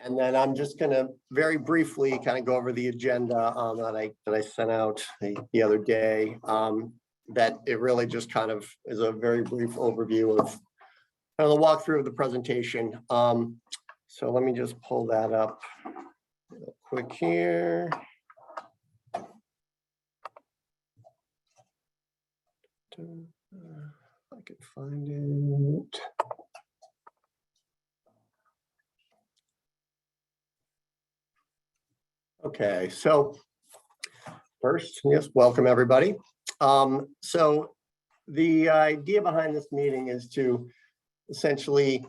And then I'm just going to very briefly kind of go over the agenda that I sent out the other day. That it really just kind of is a very brief overview of kind of the walkthrough of the presentation. So let me just pull that up real quick here. I can find it. Okay, so first, yes, welcome everybody. So the idea behind this meeting is to essentially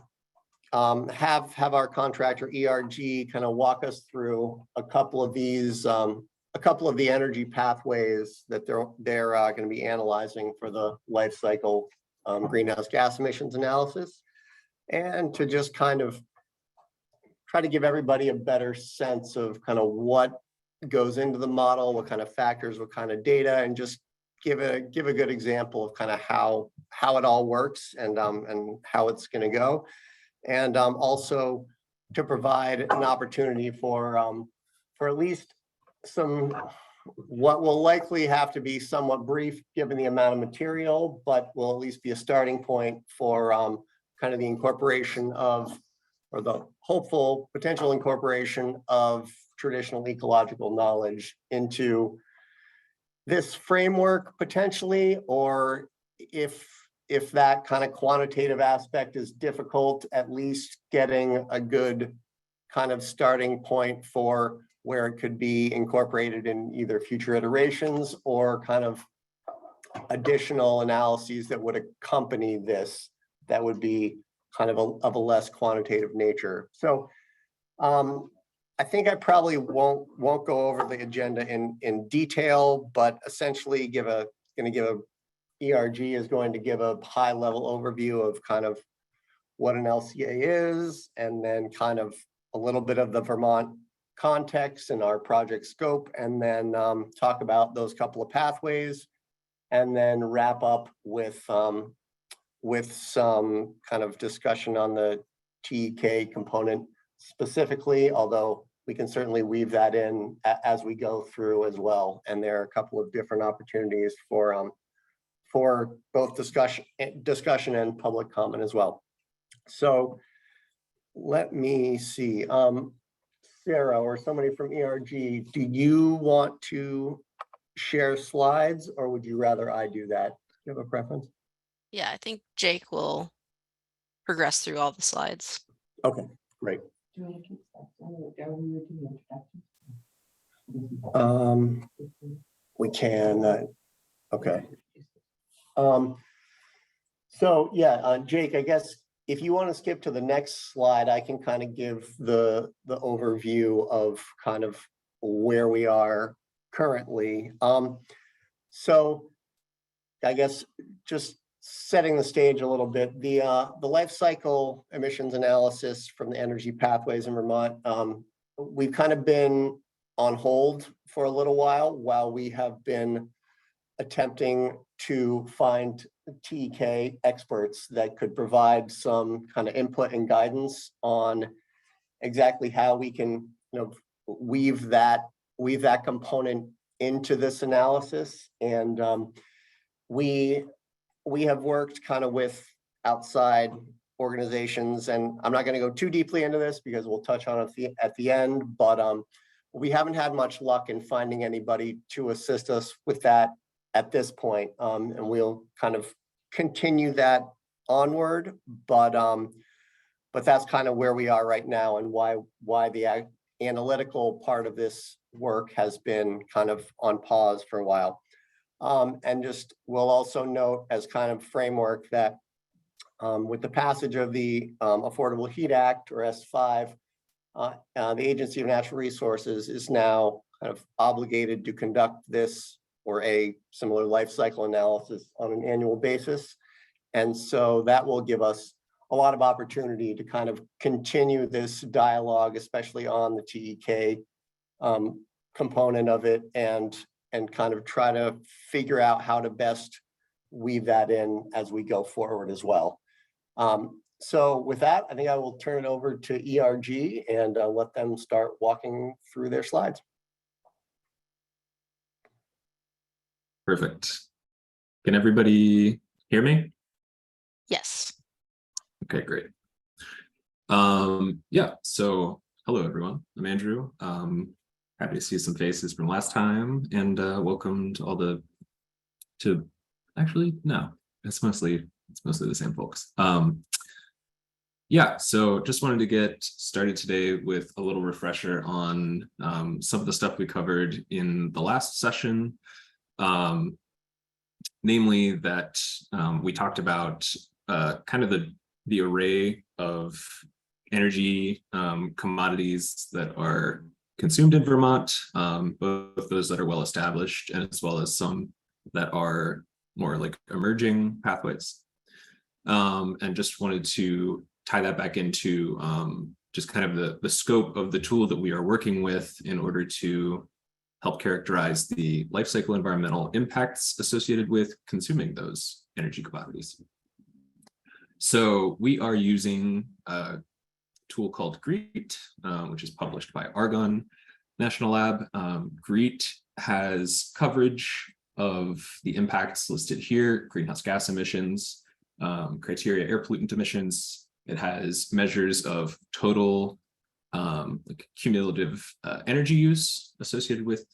have our contractor ERG kind of walk us through a couple of these, a couple of the energy pathways that they're going to be analyzing for the life cycle greenhouse gas emissions analysis, and to just kind of try to give everybody a better sense of kind of what goes into the model, what kind of factors, what kind of data, and just give a good example of kind of how it all works and how it's going to go, and also to provide an opportunity for at least some what will likely have to be somewhat brief given the amount of material, but will at least be a starting point for kind of the incorporation of, or the hopeful potential incorporation of, traditional ecological knowledge into this framework potentially, or if that kind of quantitative aspect is difficult, at least getting a good kind of starting point for where it could be incorporated in either future iterations or kind of additional analyses that would accompany this that would be kind of a less quantitative nature. So I think I probably won't go over the agenda in detail, but essentially ERG is going to give a high level overview of kind of what an LCA is, and then kind of a little bit of the Vermont context and our project scope, and then talk about those couple of pathways, and then wrap up with some kind of discussion on the TEK component specifically, although we can certainly weave that in as we go through as well. And there are a couple of different opportunities for both discussion and public comment as well. So let me see. Sarah or somebody from ERG, do you want to share slides, or would you rather I do that? Do you have a preference? Yeah, I think Jake will progress through all the slides. Okay, great. Do you want to keep that? We can. Okay. So yeah, Jake, I guess if you want to skip to the next slide, I can kind of give the overview of kind of where we are currently. So I guess just setting the stage a little bit, the life cycle emissions analysis from the energy pathways in Vermont, we've kind of been on hold for a little while we have been attempting to find TEK experts that could provide some kind of input and guidance on exactly how we can, weave that component into this analysis. And we have worked kind of with outside organizations, and I'm not going to go too deeply into this because we'll touch on it at the end, but we haven't had much luck in finding anybody to assist us with that at this point, and we'll kind of continue that onward, but that's kind of where we are right now, and why the analytical part of this work has been kind of on pause for a while. And just we'll also note as kind of framework that with the passage of the Affordable Heat Act, or S5, the Agency of Natural Resources is now kind of obligated to conduct this or a similar life cycle analysis on an annual basis. And so that will give us a lot of opportunity to kind of continue this dialogue, especially on the TEK component of it, and kind of try to figure out how to best weave that in as we go forward as well. So with that, I think I will turn it over to ERG and let them start walking through their slides. Perfect. Can everybody hear me? Yes. Okay, great. Yeah, so hello everyone. I'm Andrew. Happy to see some faces from last time, and welcome to all the actually no, it's mostly the same folks. Yeah, so just wanted to get started today with a little refresher on some of the stuff we covered in the last session. Namely that we talked about kind of the array of energy commodities that are consumed in Vermont, both those that are well established and as well as some that are more like emerging pathways. And just wanted to tie that back into just kind of the scope of the tool that we are working with in order to help characterize the life cycle environmental impacts associated with consuming those energy commodities. So we are using a tool called GREET, which is published by Argonne National Lab. GREET has coverage of the impacts listed here: greenhouse gas emissions, criteria air pollutant emissions. It has measures of total like cumulative energy use associated with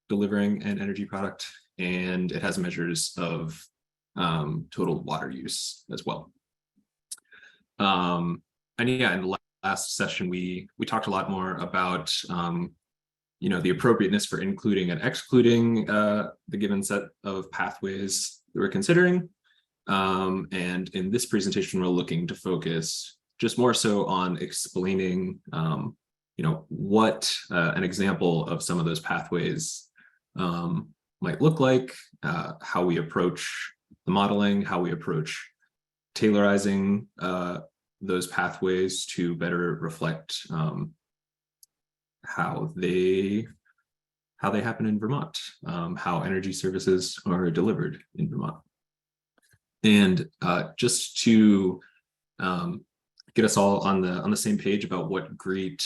delivering an energy product, and it has measures of total water use as well. And yeah, in the last session we talked a lot more about you know, the appropriateness for including and excluding the given set of pathways that we're considering. And in this presentation, we're looking to focus just more so on explaining, you know, what an example of some of those pathways might look like, how we approach the modeling, how we approach tailorizing those pathways to better reflect how they happen in Vermont, how energy services are delivered in Vermont. And just to get us all on the same page about what GREET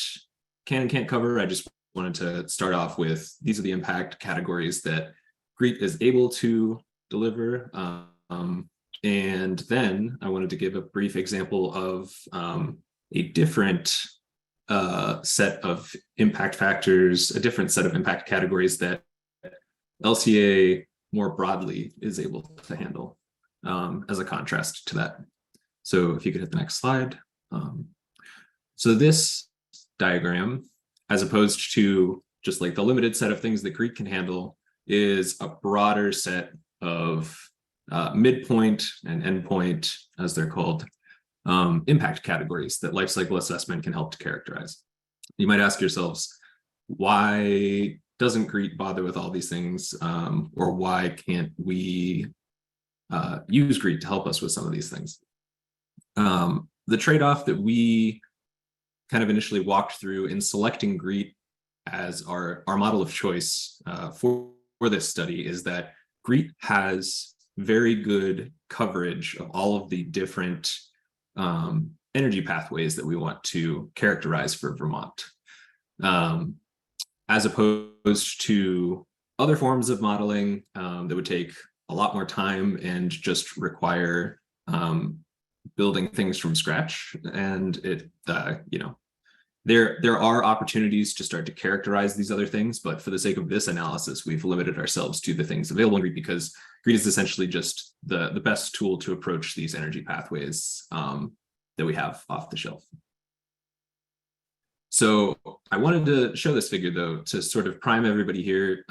can and can't cover, I just wanted to start off with these are the impact categories that GREET is able to deliver. And then I wanted to give a brief example of a different set of impact factors, a different set of impact categories that LCA more broadly is able to handle as a contrast to that. So if you could hit the next slide. So this diagram, as opposed to just like the limited set of things that GREET can handle, is a broader set of midpoint and endpoint, as they're called, impact categories that life cycle assessment can help to characterize. You might ask yourselves, why doesn't GREET bother with all these things, or why can't we use GREET to help us with some of these things? The trade-off that we kind of initially walked through in selecting GREET as our model of choice for this study is that GREET has very good coverage of all of the different energy pathways that we want to characterize for Vermont, as opposed to other forms of modeling that would take a lot more time and just require building things from scratch. And it, you know, there are opportunities to start to characterize these other things, but for the sake of this analysis, we've limited ourselves to the things available in GREET because GREET is essentially just the best tool to approach these energy pathways that we have off the shelf. So I wanted to show this figure though, to sort of prime everybody here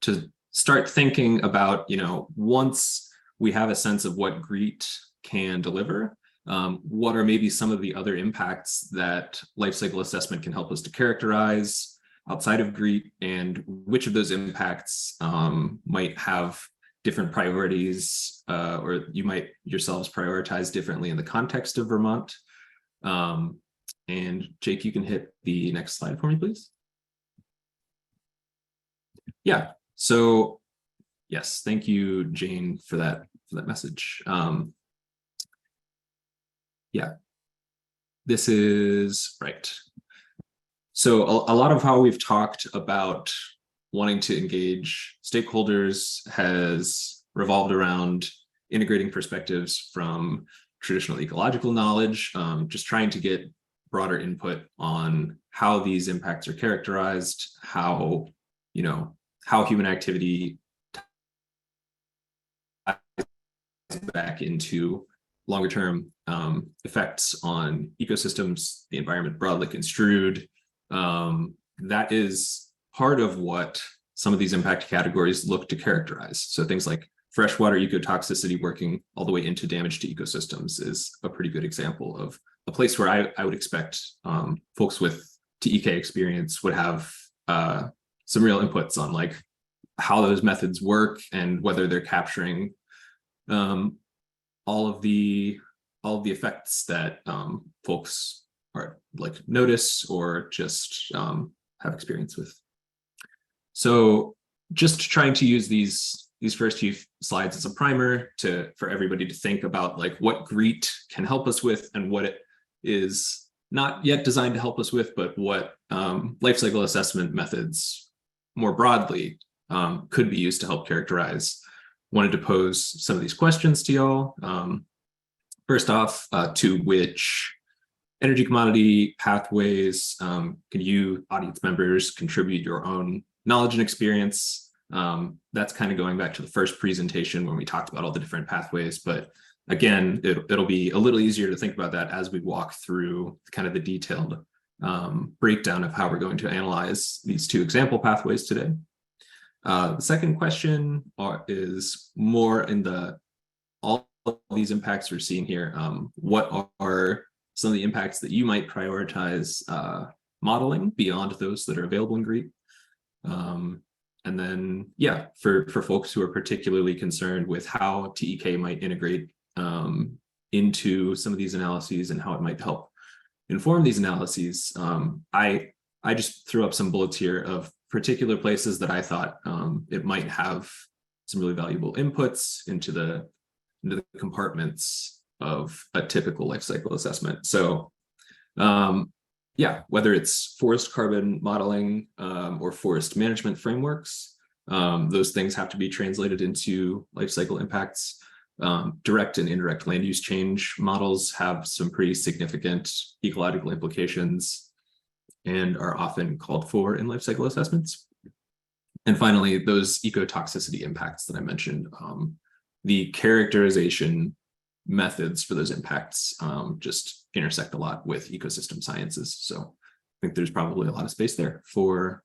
to start thinking about, you know, once we have a sense of what GREET can deliver, what are maybe some of the other impacts that life cycle assessment can help us to characterize outside of GREET, and which of those impacts might have different priorities, or you might yourselves prioritize differently in the context of Vermont. And Jake, you can hit the next slide for me, please. Yeah, so yes, thank you, Jane, for that message. yeah, this is right. So a lot of how we've talked about wanting to engage stakeholders has revolved around integrating perspectives from traditional ecological knowledge, just trying to get broader input on how these impacts are characterized, how, you know, how human activity ties back into longer term effects on ecosystems, the environment broadly construed. That is part of what some of these impact categories look to characterize. So things like freshwater ecotoxicity working all the way into damage to ecosystems is a pretty good example of a place where I would expect folks with TEK experience would have some real inputs on like how those methods work and whether they're capturing all of the effects that folks are like notice or just have experience with. So just trying to use these first few slides as a primer for everybody to think about like what GREET can help us with and what it is not yet designed to help us with, but what life cycle assessment methods more broadly could be used to help characterize. Wanted to pose some of these questions to y'all. First off, to which energy commodity pathways can you, audience members, contribute your own knowledge and experience? That's kind of going back to the first presentation when we talked about all the different pathways, but again, it'll be a little easier to think about that as we walk through kind of the detailed breakdown of how we're going to analyze these two example pathways today. The second question is more in all of these impacts we're seeing here. What are some of the impacts that you might prioritize modeling beyond those that are available in GREET? And then, yeah, for folks who are particularly concerned with how TEK might integrate into some of these analyses and how it might help inform these analyses, I just threw up some bullets here of particular places that I thought it might have some really valuable inputs into the compartments of a typical life cycle assessment. So yeah, whether it's forest carbon modeling or forest management frameworks, those things have to be translated into life cycle impacts. Direct and indirect land use change models have some pretty significant ecological implications and are often called for in life cycle assessments. And finally, those ecotoxicity impacts that I mentioned, the characterization methods for those impacts just intersect a lot with ecosystem sciences. So I think there's probably a lot of space there for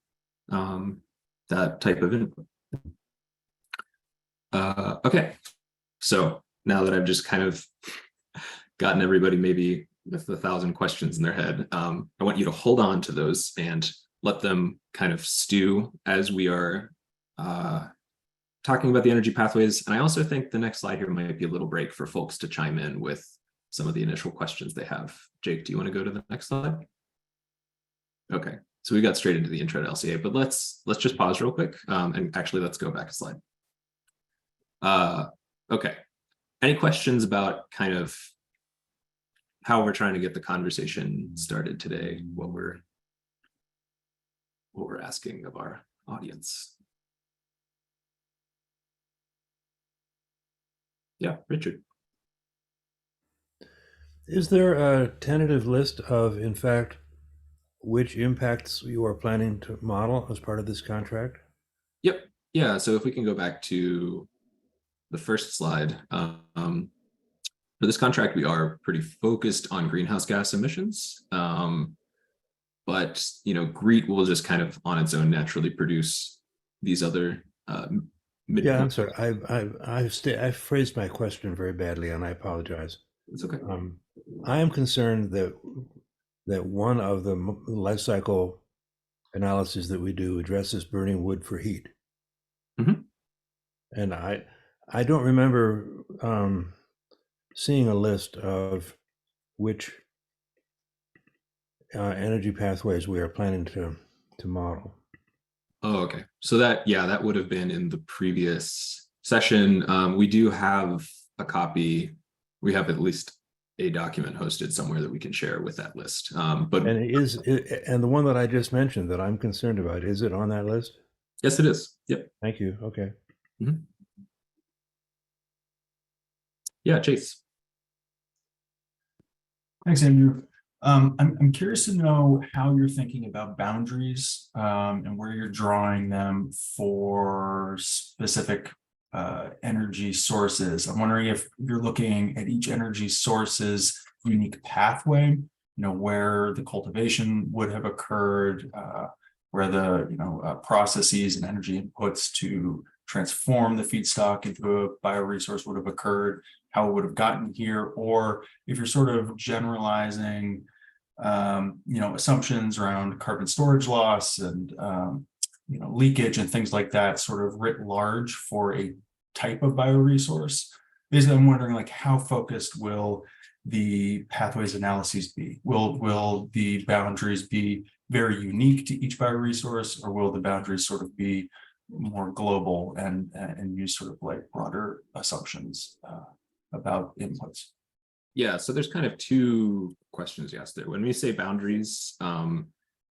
that type of input. Okay, so now that I've just kind of gotten everybody maybe with 1,000 questions in their head, I want you to hold on to those and let them kind of stew as we are talking about the energy pathways. And I also think the next slide here might be a little break for folks to chime in with some of the initial questions they have. Jake, do you want to go to the next slide? Okay, so we got straight into the intro to LCA, but let's just pause real quick. And actually, let's go back a slide. Okay, any questions about kind of how we're trying to get the conversation started today, what we're asking of our audience? Yeah, Richard. Is there a tentative list of, in fact, which impacts you are planning to model as part of this contract? Yep. Yeah. So if we can go back to the first slide, for this contract, we are pretty focused on greenhouse gas emissions. But GREET will just kind of on its own naturally produce these other Yeah, I'm sorry. I phrased my question very badly, and I apologize. It's okay. I am concerned that one of the life cycle analyses that we do addresses burning wood for heat. Mm-hmm. And I don't remember seeing a list of which energy pathways we are planning to model. Oh, okay. So that would have been in the previous session. We do have a copy. We have at least a document hosted somewhere that we can share with that list. But And and the one that I just mentioned that I'm concerned about, is it on that list? yes, it is. Yep. Thank you. Okay. Yeah, Chase. Thanks, Andrew. I'm curious to know how you're thinking about boundaries and where you're drawing them for specific energy sources. I'm wondering if you're looking at each energy source's unique pathway, where the cultivation would have occurred, where the processes and energy inputs to transform the feedstock into a bioresource would have occurred, how it would have gotten here, or if you're sort of generalizing, assumptions around carbon storage loss and, leakage and things like that, sort of writ large for a type of bioresource. Basically, I'm wondering, like, how focused will the pathways analyses be? Will the boundaries be very unique to each bioresource, or will the boundaries sort of be more global and use sort of like broader assumptions about inputs? Yeah, so there's kind of two questions you asked there. When we say boundaries,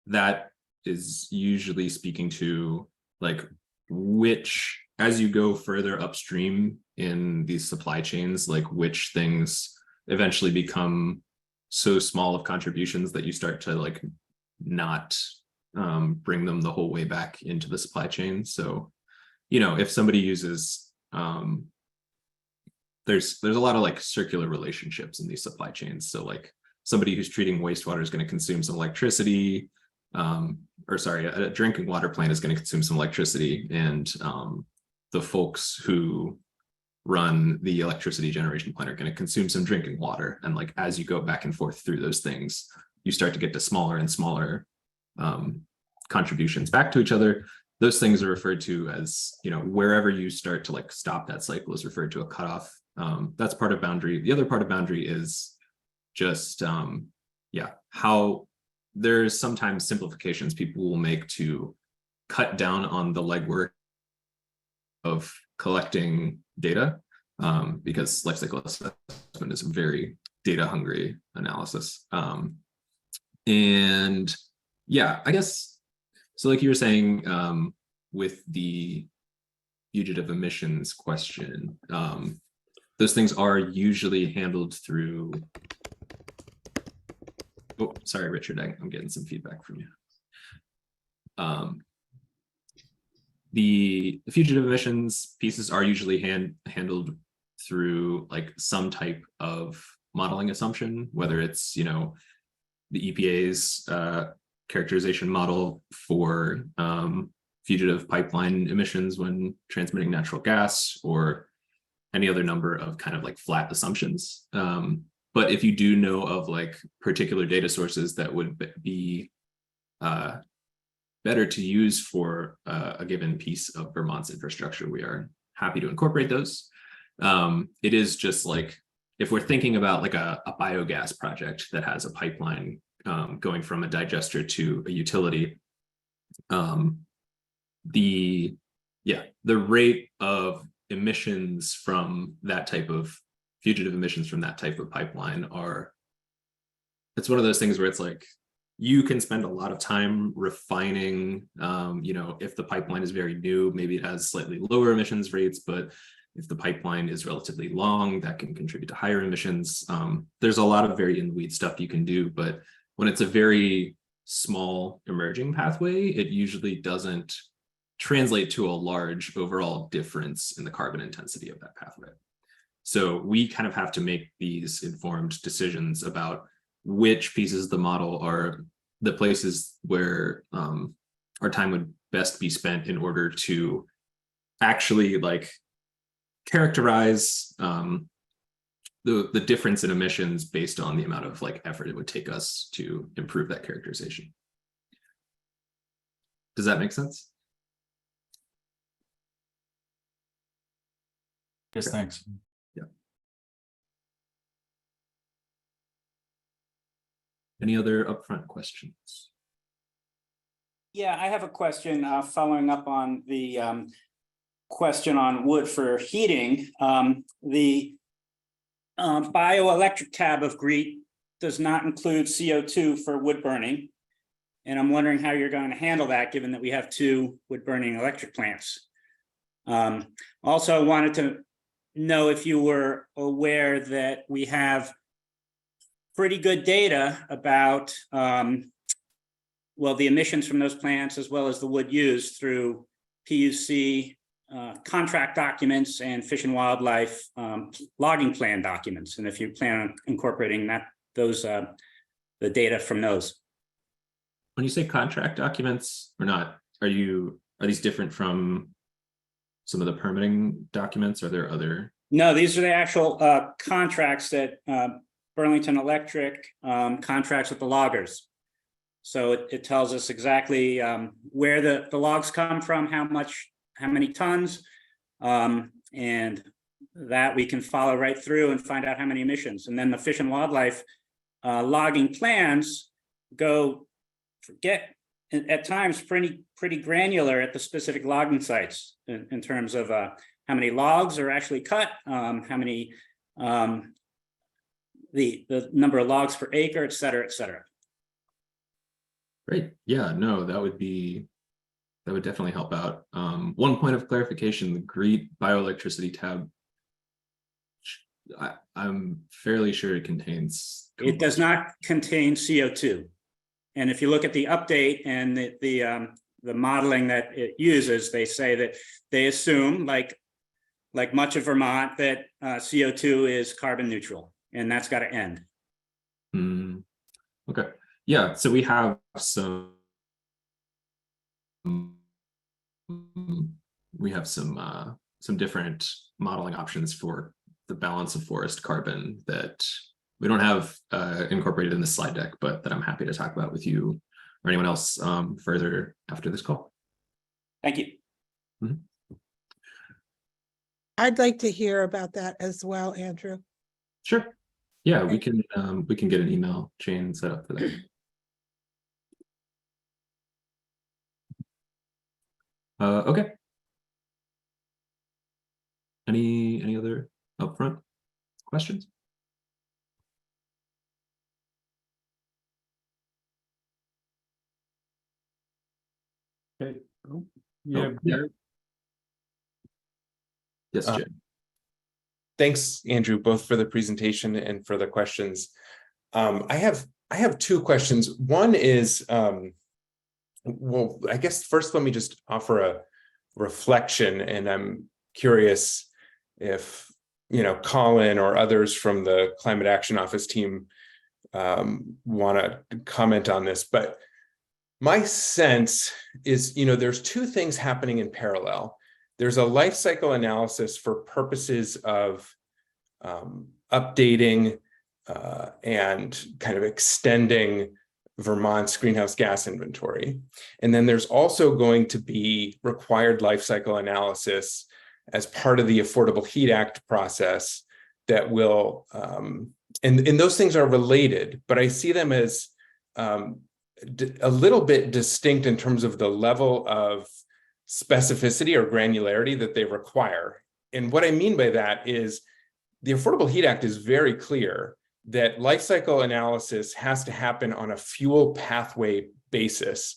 that is usually speaking to like which, as you go further upstream in these supply chains, like which things eventually become so small of contributions that you start to like not bring them the whole way back into the supply chain. So, if somebody uses there's a lot of like circular relationships in these supply chains. So like somebody who's treating wastewater is going to consume some electricity, a drinking water plant is going to consume some electricity, and the folks who run the electricity generation plant are going to consume some drinking water. And like as you go back and forth through those things, you start to get to smaller and smaller contributions back to each other. Those things are referred to as, wherever you start to like stop that cycle is referred to a cutoff. That's part of boundary. The other part of boundary is just, how there's sometimes simplifications people will make to cut down on the legwork of collecting data, because lifecycle assessment is a very data hungry analysis. And yeah, I guess, so like you were saying, with the fugitive emissions question, those things are usually handled through, oh, sorry, Richard, I'm getting some feedback from you. The fugitive emissions pieces are usually handled through like some type of modeling assumption, whether it's, the EPA's characterization model for fugitive pipeline emissions when transmitting natural gas, or any other number of kind of like flat assumptions. But if you do know of like particular data sources that would be better to use for a given piece of Vermont's infrastructure, we are happy to incorporate those. It is just like, if we're thinking about like a biogas project that has a pipeline going from a digester to a utility, the rate of emissions from that type of fugitive emissions from that type of pipeline it's one of those things where it's like, you can spend a lot of time refining, if the pipeline is very new, maybe it has slightly lower emissions rates, but if the pipeline is relatively long, that can contribute to higher emissions. There's a lot of very in the weeds stuff you can do, but when it's a very small emerging pathway, it usually doesn't translate to a large overall difference in the carbon intensity of that pathway. So we kind of have to make these informed decisions about which pieces of the model are the places where our time would best be spent in order to actually like characterize the difference in emissions based on the amount of like effort it would take us to improve that characterization. Does that make sense? Yes, thanks. Yeah. Any other upfront questions? Yeah, I have a question following up on the question on wood for heating. The bioelectric tab of GREET does not include CO2 for wood burning. And I'm wondering how you're going to handle that, given that we have 2 wood burning electric plants. Also wanted to know if you were aware that we have pretty good data about, well, the emissions from those plants, as well as the wood used through PUC contract documents and Fish and Wildlife logging plan documents. And if you plan on incorporating the data from those. When you say contract documents or not, are these different from some of the permitting documents? Are there other? No, these are the actual contracts that Burlington Electric contracts with the loggers. So it tells us exactly where the logs come from, how many tons, and that we can follow right through and find out how many emissions. And then the Fish and Wildlife logging plans get at times pretty granular at the specific logging sites in terms of how many logs are actually cut, how many the number of logs per acre, et cetera, et cetera. Great. Yeah, no, that would definitely help out. One point of clarification, the GREET bioelectricity tab, I'm fairly sure it contains. It does not contain CO2. And if you look at the update and the modeling that it uses, they say that they assume, like much of Vermont, that CO2 is carbon neutral, and that's got to end. Okay. Yeah, so we have some different modeling options for the balance of forest carbon that we don't have incorporated in the slide deck, but that I'm happy to talk about with you or anyone else further after this call. Thank you. Mm-hmm. I'd like to hear about that as well, Andrew. Sure. Yeah, we can get an email chain set up for that. Okay. Any other upfront questions? Okay. Oh, yeah. Yeah. Yes, Jay. Thanks, Andrew, both for the presentation and for the questions. I have 2 questions. One is, well, I guess first let me just offer a reflection, and I'm curious if Colin or others from the Climate Action Office team want to comment on this. But my sense is, there's 2 things happening in parallel. There's a life cycle analysis for purposes of updating and kind of extending Vermont's greenhouse gas inventory. And then there's also going to be required life cycle analysis as part of the Affordable Heat Act process that will, and those things are related, but I see them as a little bit distinct in terms of the level of specificity or granularity that they require. And what I mean by that is the Affordable Heat Act is very clear that life cycle analysis has to happen on a fuel pathway basis,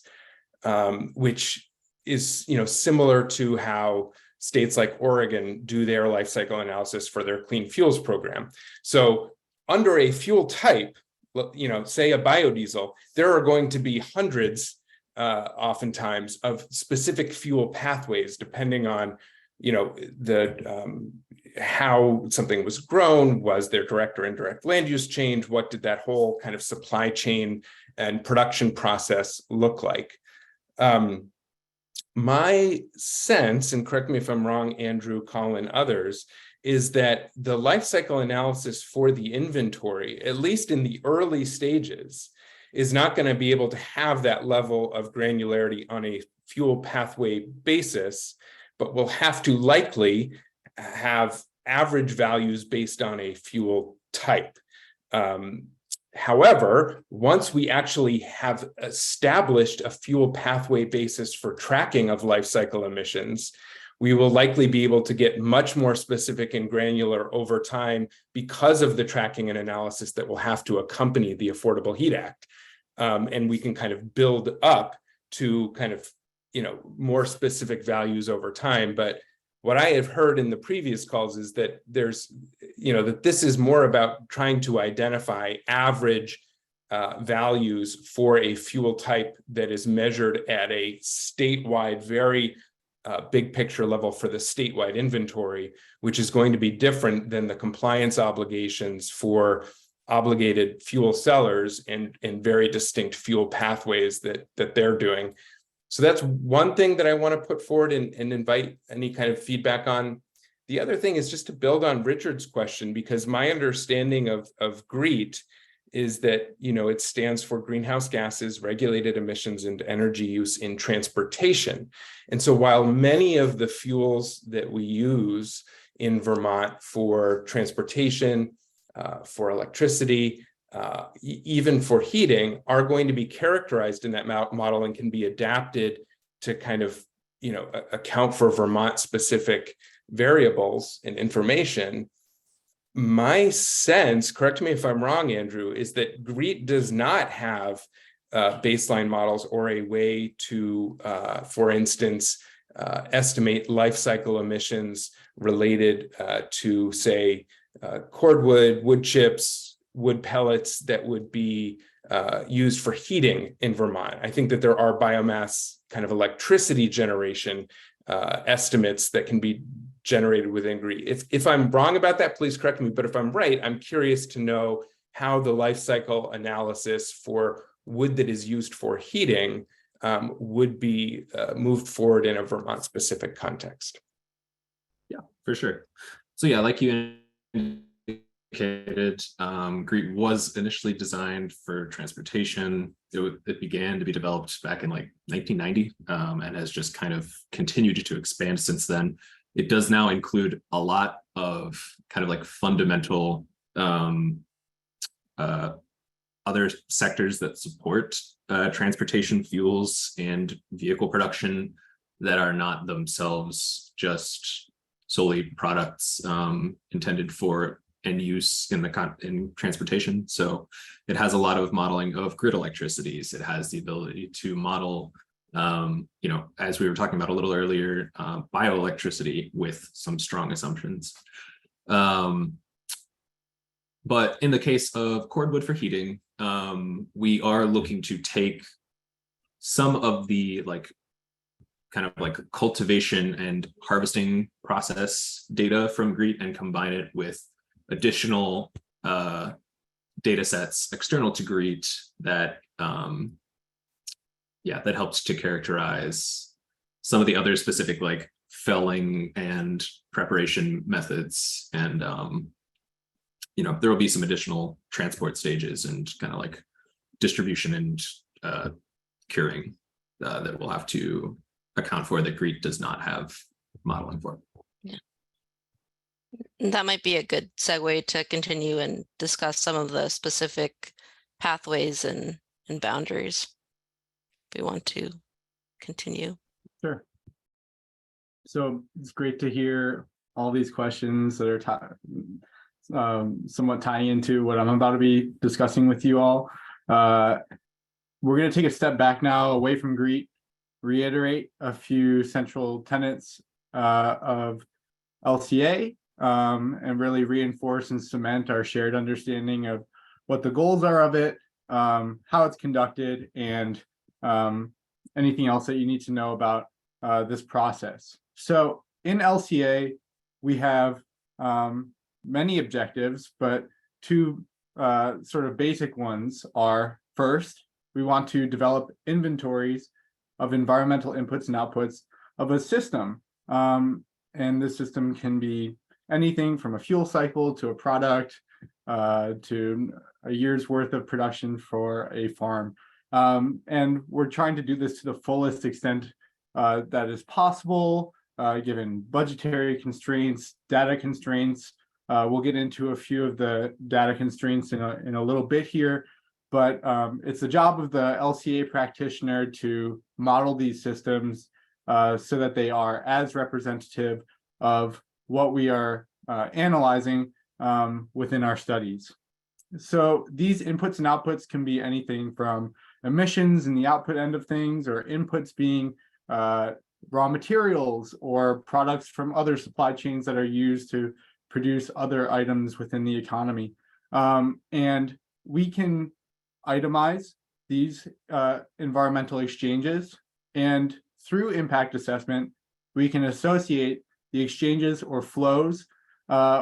which is similar to how states like Oregon do their life cycle analysis for their clean fuels program. So under a fuel type, say a biodiesel, there are going to be hundreds oftentimes of specific fuel pathways depending on how something was grown. Was there direct or indirect land use change? What did that whole kind of supply chain and production process look like? My sense, and correct me if I'm wrong, Andrew, Colin, others, is that the life cycle analysis for the inventory, at least in the early stages, is not going to be able to have that level of granularity on a fuel pathway basis, but will have to likely have average values based on a fuel type. However, once we actually have established a fuel pathway basis for tracking of life cycle emissions, we will likely be able to get much more specific and granular over time because of the tracking and analysis that will have to accompany the Affordable Heat Act. And we can kind of build up to kind of, more specific values over time. But what I have heard in the previous calls is that there's, that this is more about trying to identify average values for a fuel type that is measured at a statewide, very big picture level for the statewide inventory, which is going to be different than the compliance obligations for obligated fuel sellers and very distinct fuel pathways that they're doing. So that's one thing that I want to put forward and invite any kind of feedback on. The other thing is just to build on Richard's question, because my understanding of GREET is that, it stands for greenhouse gases, regulated emissions, and energy use in transportation. And so while many of the fuels that we use in Vermont for transportation, for electricity, even for heating, are going to be characterized in that model and can be adapted to kind of, account for Vermont specific variables and information. My sense, correct me if I'm wrong, Andrew, is that GREET does not have baseline models or a way to, for instance, estimate life cycle emissions related to, say, cordwood, wood chips, wood pellets that would be used for heating in Vermont. I think that there are biomass kind of electricity generation estimates that can be generated within GREET. If I'm wrong about that, please correct me. But if I'm right, I'm curious to know how the life cycle analysis for wood that is used for heating would be moved forward in a Vermont specific context. Yeah, for sure. So yeah, like you indicated, GREET was initially designed for transportation. It began to be developed back in like 1990 and has just kind of continued to expand since then. It does now include a lot of kind of like fundamental other sectors that support transportation fuels and vehicle production that are not themselves just solely products intended for end use in transportation. So it has a lot of modeling of grid electricities. It has the ability to model, as we were talking about a little earlier, bioelectricity with some strong assumptions. But in the case of cordwood for heating, we are looking to take some of the kind of like cultivation and harvesting process data from GREET and combine it with additional data sets external to GREET that that helps to characterize some of the other specific like felling and preparation methods. And there will be some additional transport stages and kind of like distribution and curing that we'll have to account for that GREET does not have modeling for. Yeah. That might be a good segue to continue and discuss some of the specific pathways and boundaries. If we want to continue. Sure. So it's great to hear all these questions that are somewhat tying into what I'm about to be discussing with you all. We're going to take a step back now away from GREET, reiterate a few central tenets of LCA, and really reinforce and cement our shared understanding of what the goals are of it, how it's conducted, and anything else that you need to know about this process. So in LCA, we have many objectives, but two sort of basic ones are, first, we want to develop inventories of environmental inputs and outputs of a system. And this system can be anything from a fuel cycle to a product to a year's worth of production for a farm. And we're trying to do this to the fullest extent that is possible, given budgetary constraints, data constraints. We'll get into a few of the data constraints in a little bit here, but it's the job of the LCA practitioner to model these systems so that they are as representative of what we are analyzing within our studies. So these inputs and outputs can be anything from emissions in the output end of things, or inputs being raw materials or products from other supply chains that are used to produce other items within the economy. And we can itemize these environmental exchanges, and through impact assessment, we can associate the exchanges or flows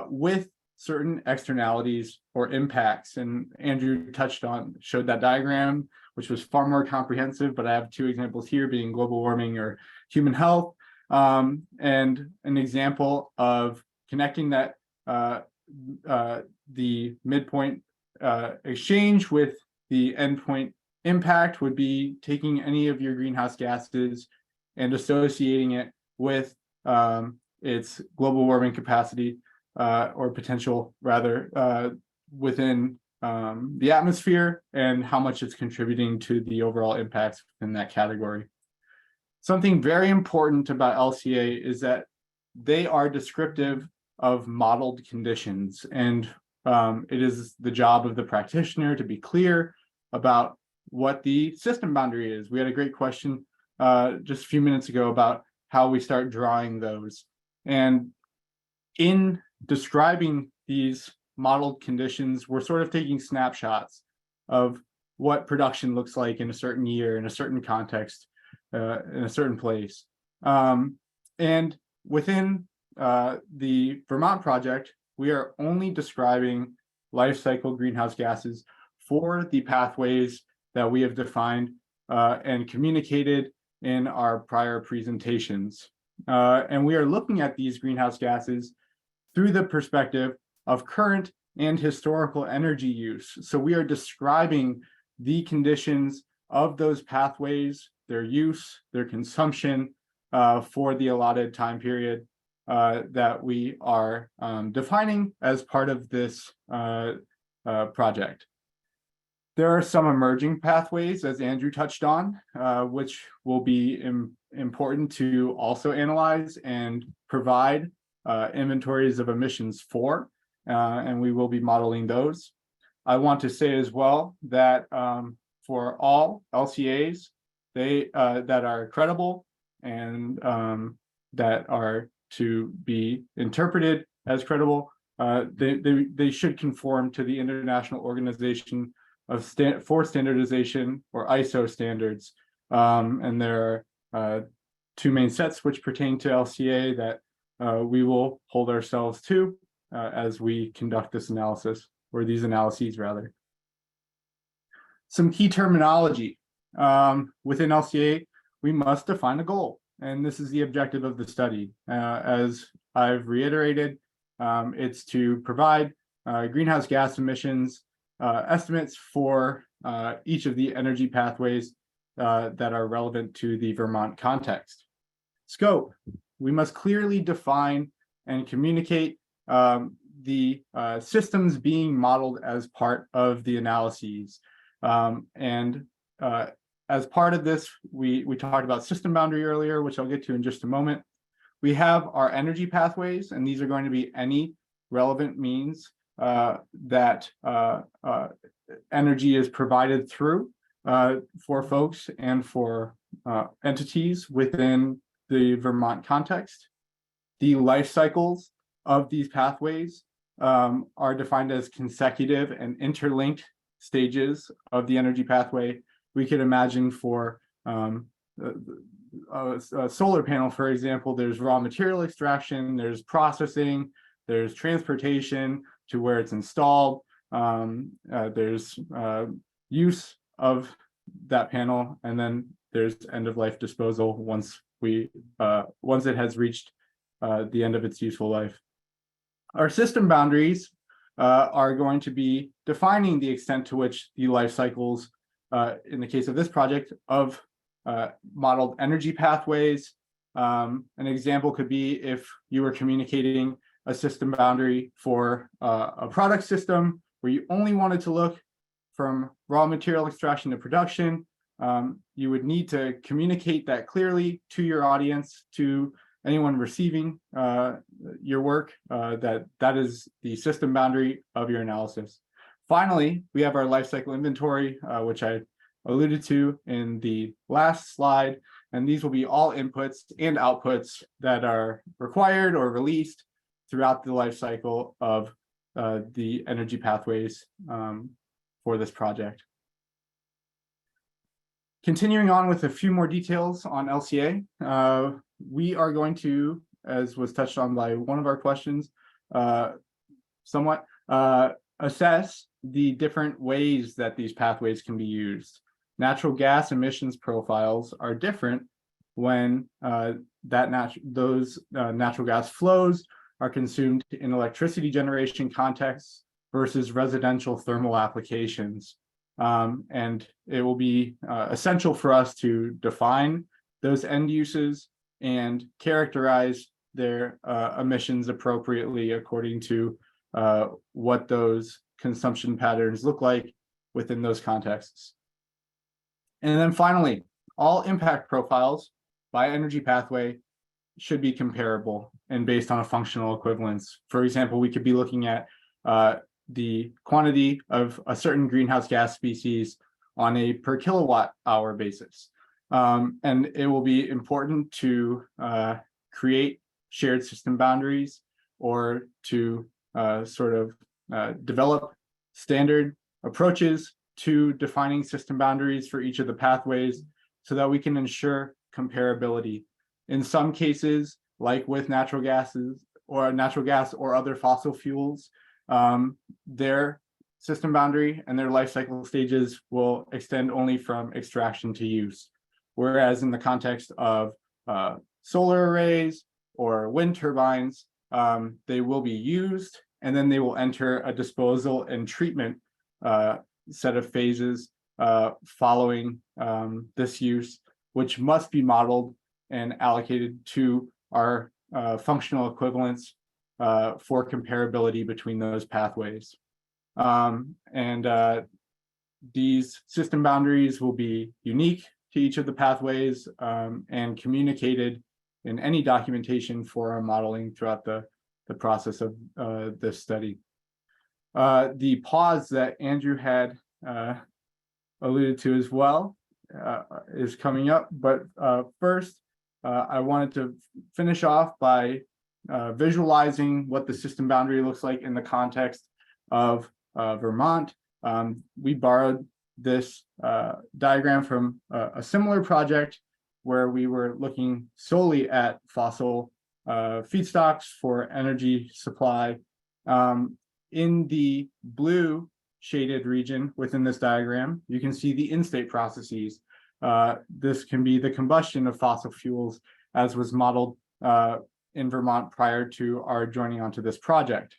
with certain externalities or impacts. And Andrew showed that diagram, which was far more comprehensive, but I have two examples here, being global warming or human health, and an example of connecting that the midpoint exchange with the endpoint impact would be taking any of your greenhouse gases and associating it with its global warming capacity or potential, rather, within the atmosphere, and how much it's contributing to the overall impacts in that category. Something very important about LCA is that they are descriptive of modeled conditions, and it is the job of the practitioner to be clear about what the system boundary is. We had a great question just a few minutes ago about how we start drawing those. And in describing these modeled conditions, we're sort of taking snapshots of what production looks like in a certain year, in a certain context, in a certain place. And within the Vermont project, we are only describing life cycle greenhouse gases for the pathways that we have defined and communicated in our prior presentations. And we are looking at these greenhouse gases through the perspective of current and historical energy use. So we are describing the conditions of those pathways, their use, their consumption for the allotted time period that we are defining as part of this project. There are some emerging pathways, as Andrew touched on, which will be important to also analyze and provide inventories of emissions for, and we will be modeling those. I want to say as well that for all LCAs that are credible and that are to be interpreted as credible, they should conform to the International Organization for Standardization, or ISO standards. And there are two main sets which pertain to LCA that we will hold ourselves to as we conduct this analysis, or these analyses rather. Some key terminology. Within LCA, we must define a goal, and this is the objective of the study. As I've reiterated, it's to provide greenhouse gas emissions estimates for each of the energy pathways that are relevant to the Vermont context. Scope. We must clearly define and communicate the systems being modeled as part of the analyses. And as part of this, we talked about system boundary earlier, which I'll get to in just a moment. We have our energy pathways, and these are going to be any relevant means that energy is provided through for folks and for entities within the Vermont context. The life cycles of these pathways are defined as consecutive and interlinked stages of the energy pathway. We could imagine for a solar panel, for example, there's raw material extraction, there's processing, there's transportation to where it's installed, there's use of that panel, and then there's end of life disposal once it has reached the end of its useful life. Our system boundaries are going to be defining the extent to which the life cycles, in the case of this project, of modeled energy pathways. An example could be if you were communicating a system boundary for a product system where you only wanted to look from raw material extraction to production, you would need to communicate that clearly to your audience, to anyone receiving your work, that is the system boundary of your analysis. Finally, we have our life cycle inventory, which I alluded to in the last slide, and these will be all inputs and outputs that are required or released throughout the life cycle of the energy pathways for this project. Continuing on with a few more details on LCA, we are going to, as was touched on by one of our questions, somewhat assess the different ways that these pathways can be used. Natural gas emissions profiles are different when those natural gas flows are consumed in electricity generation contexts versus residential thermal applications. And it will be essential for us to define those end uses and characterize their emissions appropriately according to what those consumption patterns look like within those contexts. And then finally, all impact profiles by energy pathway should be comparable and based on a functional equivalence. For example, we could be looking at the quantity of a certain greenhouse gas species on a per kilowatt hour basis. And it will be important to create shared system boundaries or to develop standard approaches to defining system boundaries for each of the pathways so that we can ensure comparability. In some cases, like with natural gas or other fossil fuels, their system boundary and their life cycle stages will extend only from extraction to use. Whereas in the context of solar arrays or wind turbines, they will be used and then they will enter a disposal and treatment set of phases following this use, which must be modeled and allocated to our functional equivalents for comparability between those pathways. These system boundaries will be unique to each of the pathways and communicated in any documentation for our modeling throughout the process of this study. The pause that Andrew had alluded to as well is coming up, but first I wanted to finish off by visualizing what the system boundary looks like in the context of Vermont. We borrowed this diagram from a similar project where we were looking solely at fossil feedstocks for energy supply. In the blue shaded region within this diagram, you can see the in-state processes. This can be the combustion of fossil fuels as was modeled in Vermont prior to our joining onto this project.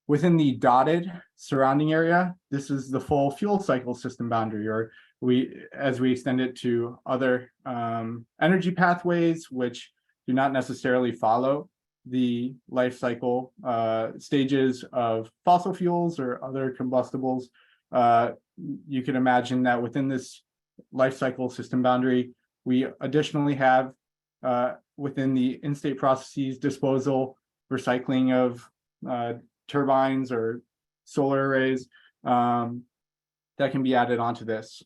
Within the dotted surrounding area, this is the full fuel cycle system boundary, or as we extend it to other energy pathways, which do not necessarily follow the life cycle stages of fossil fuels or other combustibles. You can imagine that within this life cycle system boundary, we additionally have within the in-state processes disposal, recycling of turbines or solar arrays that can be added onto this.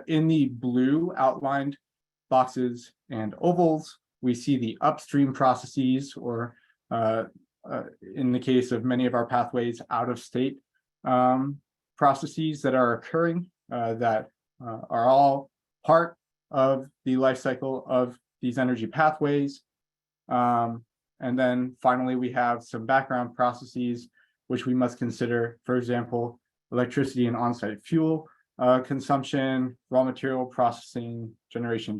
In the blue outlined boxes and ovals, we see the upstream processes, or in the case of many of our pathways, out of state processes that are occurring that are all part of the life cycle of these energy pathways. And then finally, we have some background processes which we must consider, for example, electricity and on-site fuel consumption, raw material processing, generation,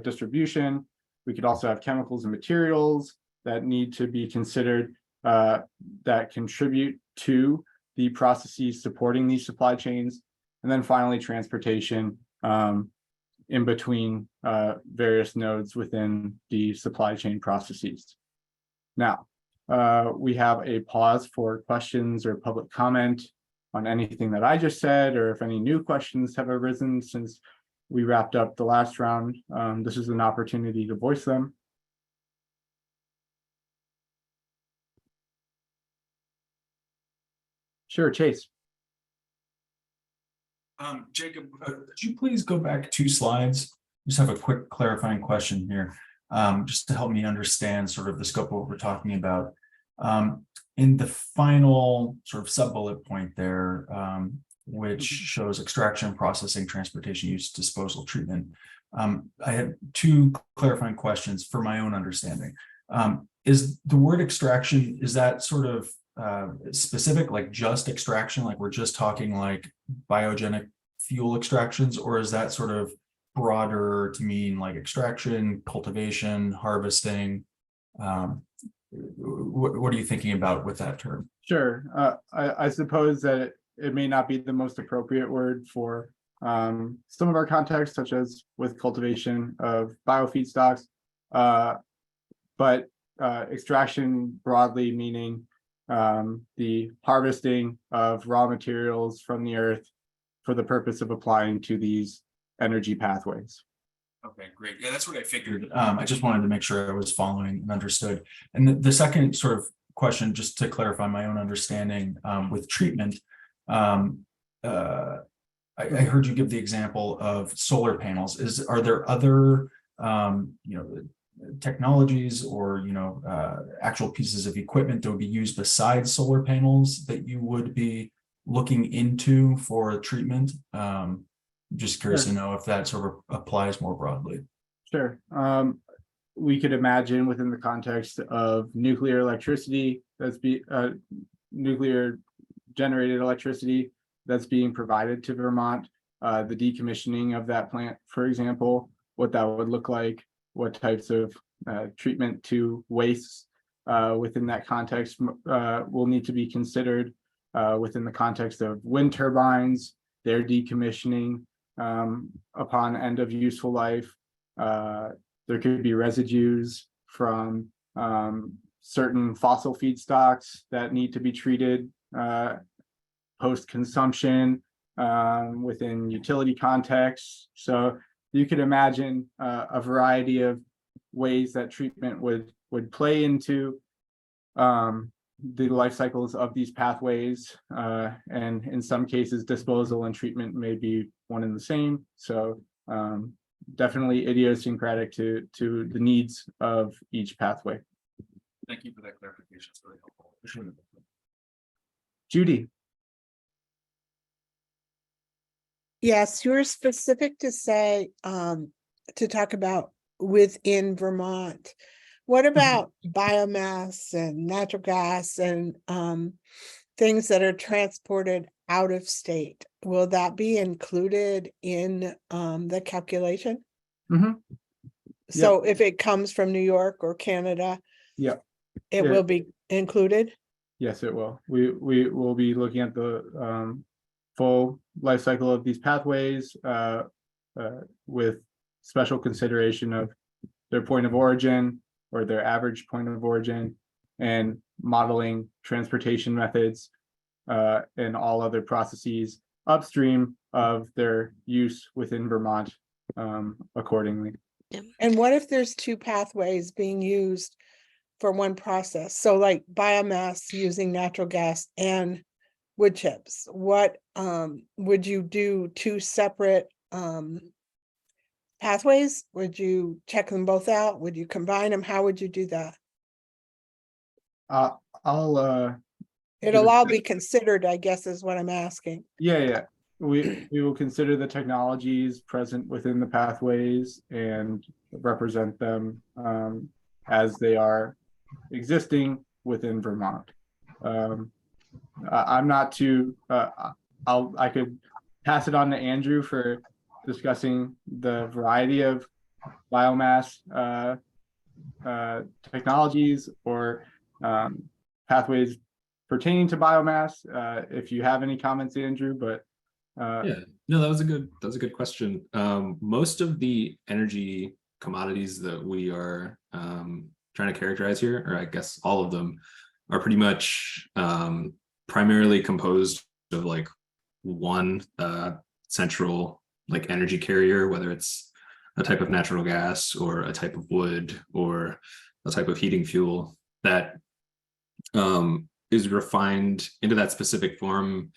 distribution. We could also have chemicals and materials that need to be considered that contribute to the processes supporting these supply chains. And then finally, transportation in between various nodes within the supply chain processes. Now, we have a pause for questions or public comment on anything that I just said, or if any new questions have arisen since we wrapped up the last round. This is an opportunity to voice them. Sure, Chase. Jacob, could you please go back 2 slides? Just have a quick clarifying question here, just to help me understand sort of the scope of what we're talking about. In the final sort of sub-bullet point there, which shows extraction, processing, transportation, use, disposal, treatment. I have 2 clarifying questions for my own understanding. Is the word extraction, is that sort of specific, like just extraction, like we're just talking like biogenic fuel extractions, or is that sort of broader to mean like extraction, cultivation, harvesting? What are you thinking about with that term? Sure. I suppose that it may not be the most appropriate word for some of our contexts, such as with cultivation of biofeedstocks, but extraction broadly meaning the harvesting of raw materials from the earth for the purpose of applying to these energy pathways. Okay, great. Yeah, that's what I figured. I just wanted to make sure I was following and understood. And the second sort of question, just to clarify my own understanding with treatment, I heard you give the example of solar panels. Are there other technologies or actual pieces of equipment that would be used besides solar panels that you would be looking into for treatment? Just curious Sure. to know if that sort of applies more broadly. Sure. We could imagine within the context of nuclear electricity, nuclear generated electricity that's being provided to Vermont, the decommissioning of that plant, for example, what that would look like, what types of treatment to waste within that context will need to be considered within the context of wind turbines, their decommissioning upon end of useful life. There could be residues from certain fossil feedstocks that need to be treated post-consumption within utility contexts. So you could imagine a variety of ways that treatment would play into the life cycles of these pathways, and in some cases disposal and treatment may be one and the same. So definitely idiosyncratic to the needs of each pathway. Thank you for that clarification. It's really helpful. Judy. Yes, you're specific to say, to talk about within Vermont. What about biomass and natural gas and things that are transported out of state? Will that be included in the calculation? Mhm. So if it comes from New York or Canada, Yep. it Yeah. will be included? Yes, it will. We will be looking at the full life cycle of these pathways with special consideration of their point of origin or their average point of origin, and modeling transportation methods and all other processes upstream of their use within Vermont accordingly. And what if there's 2 pathways being used for one process? So like biomass using natural gas and wood chips. What would you do 2 separate pathways? Would you check them both out? Would you combine them? How would you do that? It'll all be considered, I guess, is what I'm asking. Yeah. We will consider the technologies present within the pathways and represent them as they are existing within Vermont. I'm not too. I could pass it on to Andrew for discussing the variety of biomass technologies or pathways pertaining to biomass. If you have any comments, Andrew, but yeah, no, that was a good question. Most of the energy commodities that we are trying to characterize here, or I guess all of them, are pretty much primarily composed of like one central like energy carrier, whether it's a type of natural gas or a type of wood or a type of heating fuel that is refined into that specific form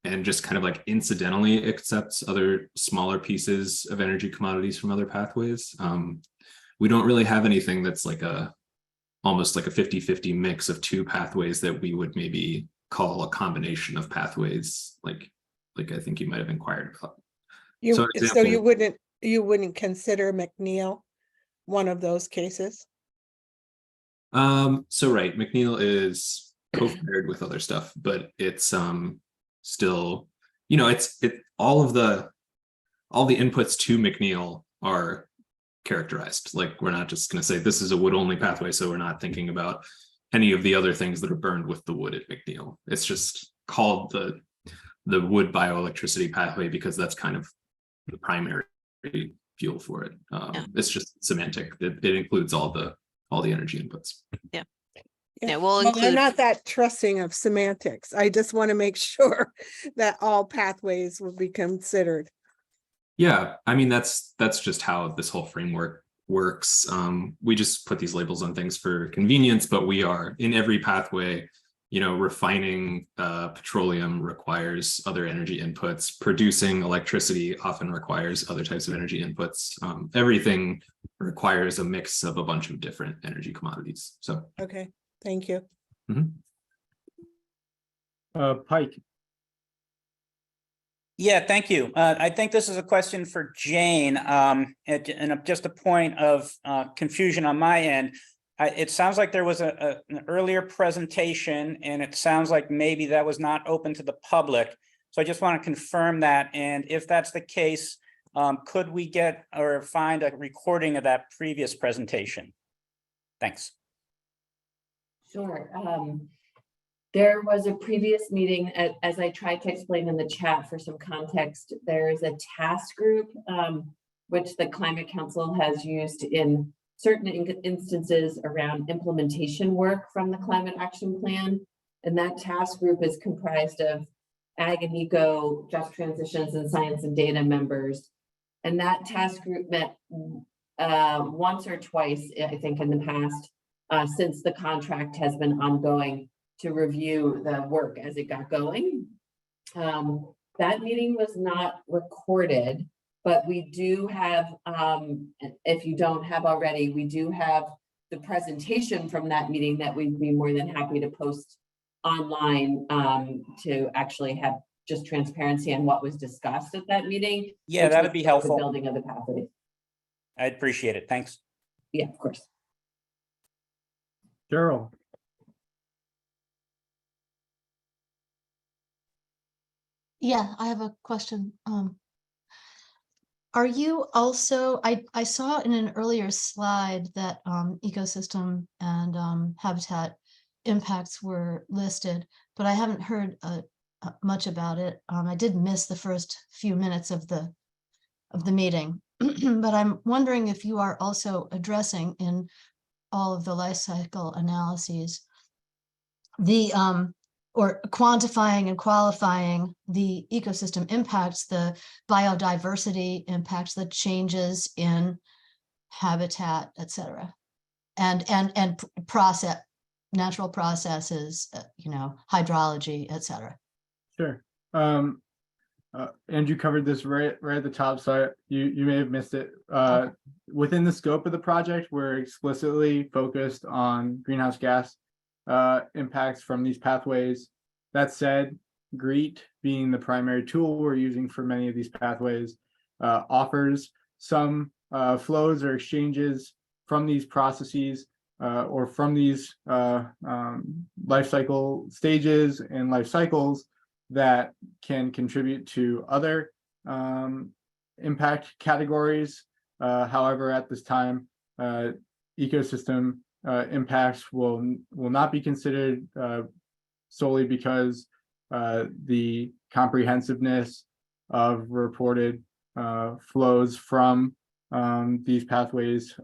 and just kind of like incidentally accepts other smaller pieces of energy commodities from other pathways. We don't really have anything that's like almost like a 50-50 mix of two pathways that we would maybe call a combination of pathways, like I think you might have inquired about. So example- you wouldn't consider McNeil one of those cases? So right, McNeil is co-fired with other stuff, but it's still, it's all the inputs to McNeil are characterized. Like, we're not just going to say this is a wood only pathway, so we're not thinking about any of the other things that are burned with the wood at McNeil. It's just called the wood bioelectricity pathway because that's kind of the primary fuel for it. It's just semantic. It includes all the energy inputs. Yeah, we'll Well, I'm include. not that trusting of semantics. I just want to make sure that all pathways will be considered. Yeah, I mean, that's just how this whole framework works. We just put these labels on things for convenience, but we are in every pathway. Refining petroleum requires other energy inputs. Producing electricity often requires other types of energy inputs. Everything requires a mix of a bunch of different energy commodities. So, Okay, thank you. Pike. Yeah, thank you. I think this is a question for Jane, and just a point of confusion on my end. It sounds like there was an earlier presentation, and it sounds like maybe that was not open to the public. So I just want to confirm that. And if that's the case, could we get or find a recording of that previous presentation? Thanks. Sure. There was a previous meeting, as I tried to explain in the chat for some context, there is a task group, which the Climate Council has used in certain instances around implementation work from the Climate Action Plan. And that task group is comprised of Ag and Eco, Just Transitions, and Science and Data members. And that task group met once or twice, I think, in the past, since the contract has been ongoing, to review the work as it got going. That meeting was not recorded, but we do have, if you don't have already, we do have the presentation from that meeting that we'd be more than happy to post online to actually have just transparency on what was discussed at that meeting. Yeah, that'd be helpful. The building of the pathways. I'd appreciate it. Thanks. Yeah, of course. Cheryl. Yeah, I have a question. Are you also, I saw in an earlier slide that ecosystem and habitat impacts were listed, but I haven't heard much about it. I did miss the first few minutes of the meeting, but I'm wondering if you are also addressing in all of the life cycle analyses or quantifying and qualifying the ecosystem impacts, the biodiversity impacts, the changes in habitat, et cetera, and natural processes, hydrology, et cetera. Sure. Andrew covered this right at the top, so you may have missed it. Okay. Within the scope of the project, we're explicitly focused on greenhouse gas impacts from these pathways. That said, GREET, being the primary tool we're using for many of these pathways, offers some flows or exchanges from these processes or from these life cycle stages and life cycles that can contribute to other impact categories. However, at this time, ecosystem impacts will not be considered solely because the comprehensiveness of reported flows from these pathways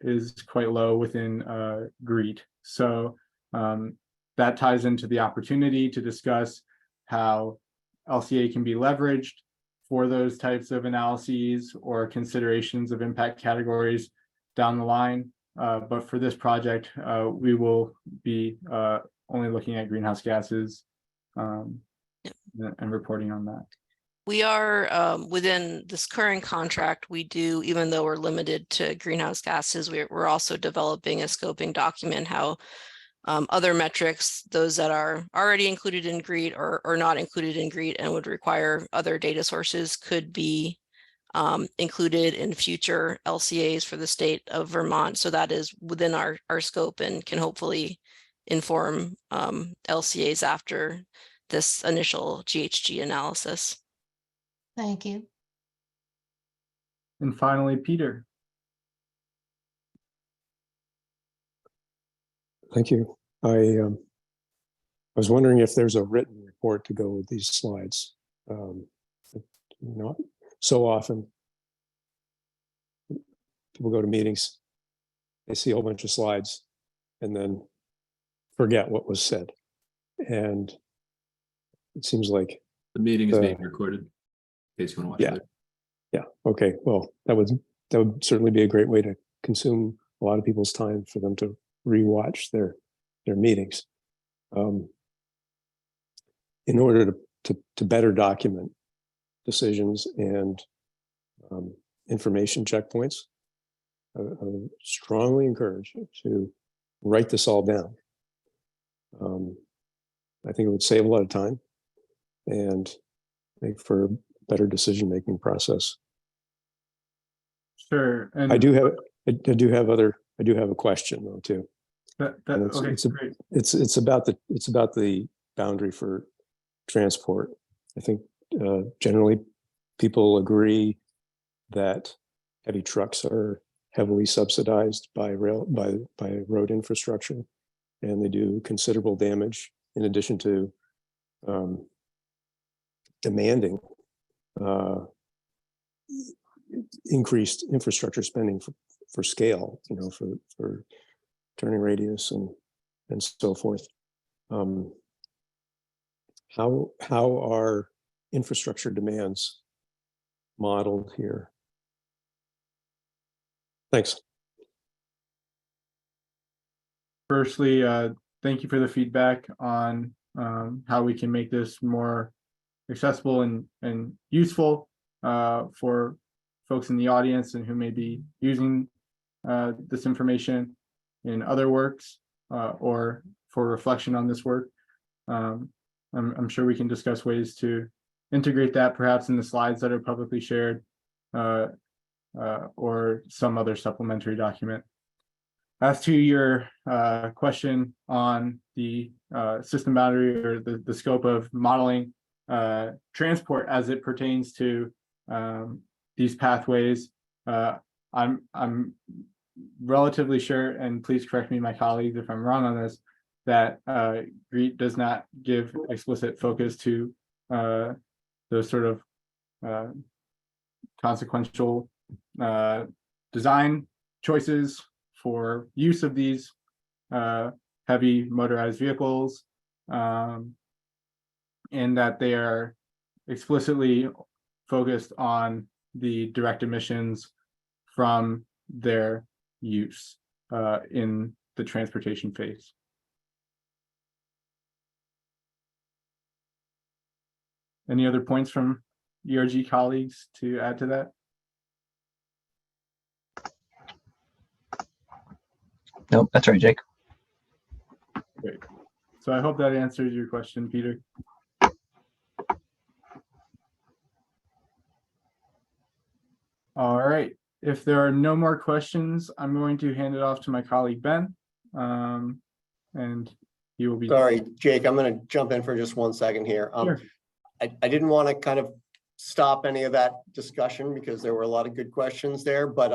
is quite low within GREET. So that ties into the opportunity to discuss how LCA can be leveraged for those types of analyses or considerations of impact categories down the line. But for this project, we will be only looking at greenhouse gases and reporting on that. We are within this current contract, we do, even though we're limited to greenhouse gases, we're also developing a scoping document, how other metrics, those that are already included in GREET or not included in GREET and would require other data sources, could be included in future LCAs for the state of Vermont. So that is within our scope and can hopefully inform LCAs after this initial GHG analysis. Thank you. And finally, Peter. Thank you. I was wondering if there's a written report to go with these slides. Not so often. People go to meetings, they see a whole bunch of slides and then forget what was said. And it seems like The meeting is being recorded. In case you want to watch it. Yeah. Okay. Well, that would certainly be a great way to consume a lot of people's time for them to rewatch their meetings. In order to better document decisions and information checkpoints, I strongly encourage you to write this all down. I think it would save a lot of time and make for a better decision-making process. Sure. And I do have a question though too. Great. It's about the boundary for transport. I think generally people agree that heavy trucks are heavily subsidized by road infrastructure, and they do considerable damage in addition to demanding increased infrastructure spending for scale, for turning radius and so forth. How are infrastructure demands modeled here? Thanks. Firstly, thank you for the feedback on how we can make this more accessible and useful for folks in the audience and who may be using this information in other works or for reflection on this work. I'm sure we can discuss ways to integrate that perhaps in the slides that are publicly shared or some other supplementary document. As to your question on the system boundary or the scope of modeling transport as it pertains to these pathways, I'm relatively sure, and please correct me, my colleagues, if I'm wrong on this, that GREET does not give explicit focus to those sort of consequential design choices for use of these heavy motorized vehicles, and that they are explicitly focused on the direct emissions from their use in the transportation phase. Any other points from ERG colleagues to add to that? Nope, that's right, Jake. Great. So I hope that answers your question, Peter. All right. If there are no more questions, I'm going to hand it off to my colleague, Ben. And he will be— Sorry, Jake, I'm going to jump in for just 1 second here. Sure. I didn't want to kind of stop any of that discussion because there were a lot of good questions there, but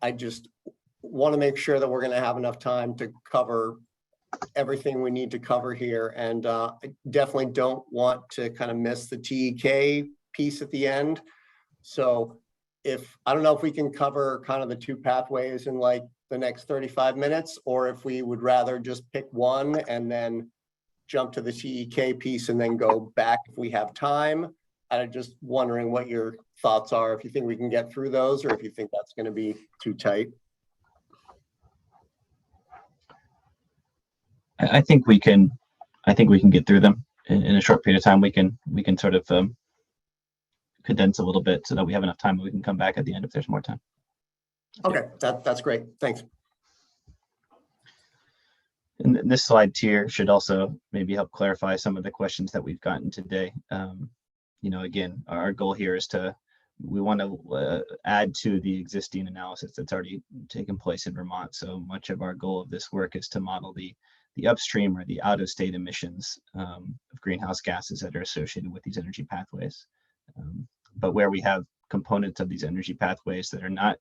I just want to make sure that we're going to have enough time to cover everything we need to cover here. And I definitely don't want to kind of miss the TEK piece at the end. So I don't know if we can cover kind of the two pathways in like the next 35 minutes, or if we would rather just pick one and then jump to the TEK piece and then go back if we have time. I'm just wondering what your thoughts are, if you think we can get through those or if you think that's going to be too tight. I think we can. I think we can get through them in a short period of time. We can sort of condense a little bit so that we have enough time and we can come back at the end if there's more time. Okay, that's great. Thanks. And this slide here should also maybe help clarify some of the questions that we've gotten today. You know, again, our goal here is we want to add to the existing analysis that's already taken place in Vermont. So much of our goal of this work is to model the upstream or the out-of-state emissions of greenhouse gases that are associated with these energy pathways. But where we have components of these energy pathways that are not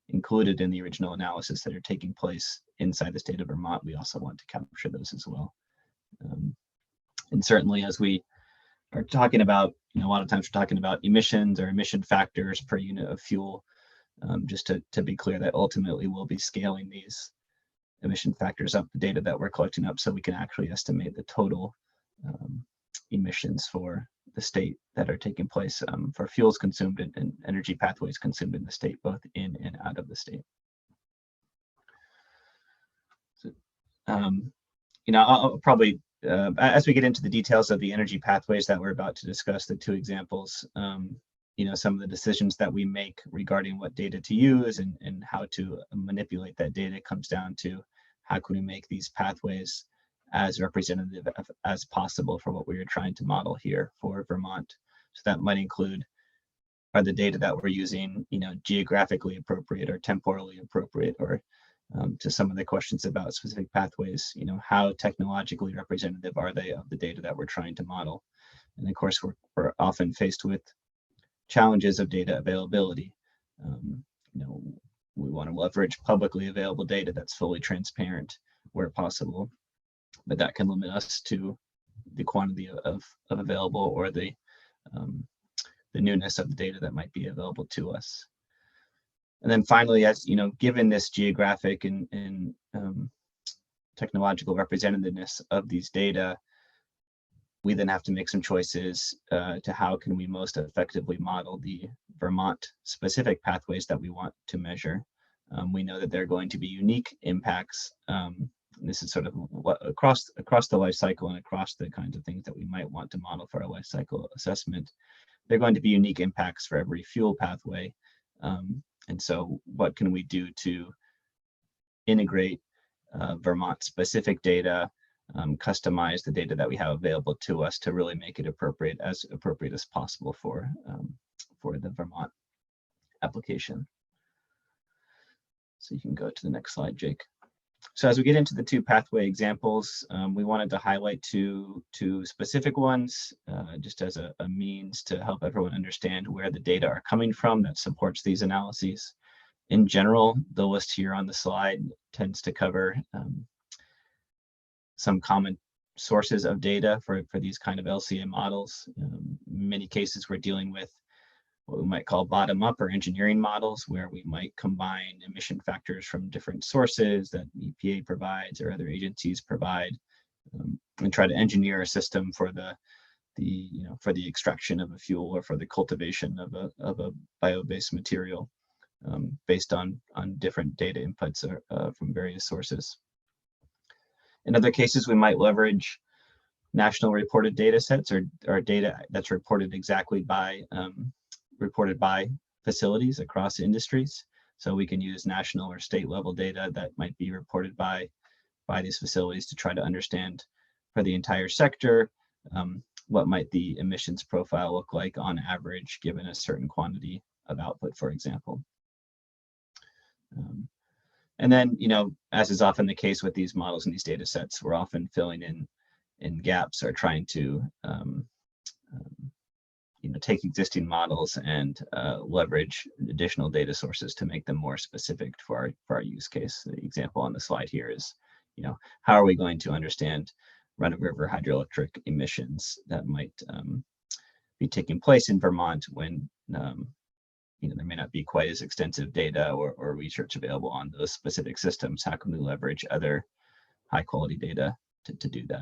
included in the original analysis that are taking place inside the state of Vermont, we also want to capture those as well. And certainly as we are talking about, you know, a lot of times we're talking about emissions or emission factors per unit of fuel, just to be clear that ultimately we'll be scaling these emission factors up, the data that we're collecting up, so we can actually estimate the total emissions for the state that are taking place for fuels consumed and energy pathways consumed in the state, both in and out of the state. So, you know, I'll probably, as we get into the details of the energy pathways that we're about to discuss, the two examples, you know, some of the decisions that we make regarding what data to use and how to manipulate that data comes down to how can we make these pathways as representative as possible for what we are trying to model here for Vermont. So that might include, are the data that we're using, you know, geographically appropriate or temporally appropriate, or to some of the questions about specific pathways, you know, how technologically representative are they of the data that we're trying to model? And of course, we're often faced with challenges of data availability. You know, we want to leverage publicly available data that's fully transparent where possible, but that can limit us to the quantity of available or the newness of the data that might be available to us. And then finally, as you know, given this geographic and technological representativeness of these data, we then have to make some choices to how can we most effectively model the Vermont specific pathways that we want to measure. We know that there are going to be unique impacts. This is sort of what across the life cycle and across the kinds of things that we might want to model for our life cycle assessment. There are going to be unique impacts for every fuel pathway. And so what can we do to integrate Vermont specific data, customize the data that we have available to us to really make it appropriate as possible for the Vermont application. So you can go to the next slide, Jake. So as we get into the two pathway examples, we wanted to highlight two specific ones, just as a means to help everyone understand where the data are coming from that supports these analyses. In general, the list here on the slide tends to cover some common sources of data for these kind of LCA models. In many cases, we're dealing with what we might call bottom-up or engineering models, where we might combine emission factors from different sources that EPA provides or other agencies provide, and try to engineer a system for for the extraction of a fuel or for the cultivation of a bio-based material, based on different data inputs from various sources. In other cases, we might leverage national reported data sets or data that's reported by facilities across industries. So we can use national or state level data that might be reported by these facilities to try to understand for the entire sector, what might the emissions profile look like on average, given a certain quantity of output, for example. And then, you know, as is often the case with these models and these data sets, we're often filling in gaps or trying to take existing models and leverage additional data sources to make them more specific for our use case. The example on the slide here is, you know, how are we going to understand run-of-river hydroelectric emissions that might be taking place in Vermont when there may not be quite as extensive data or research available on those specific systems. How can we leverage other high-quality data to do that?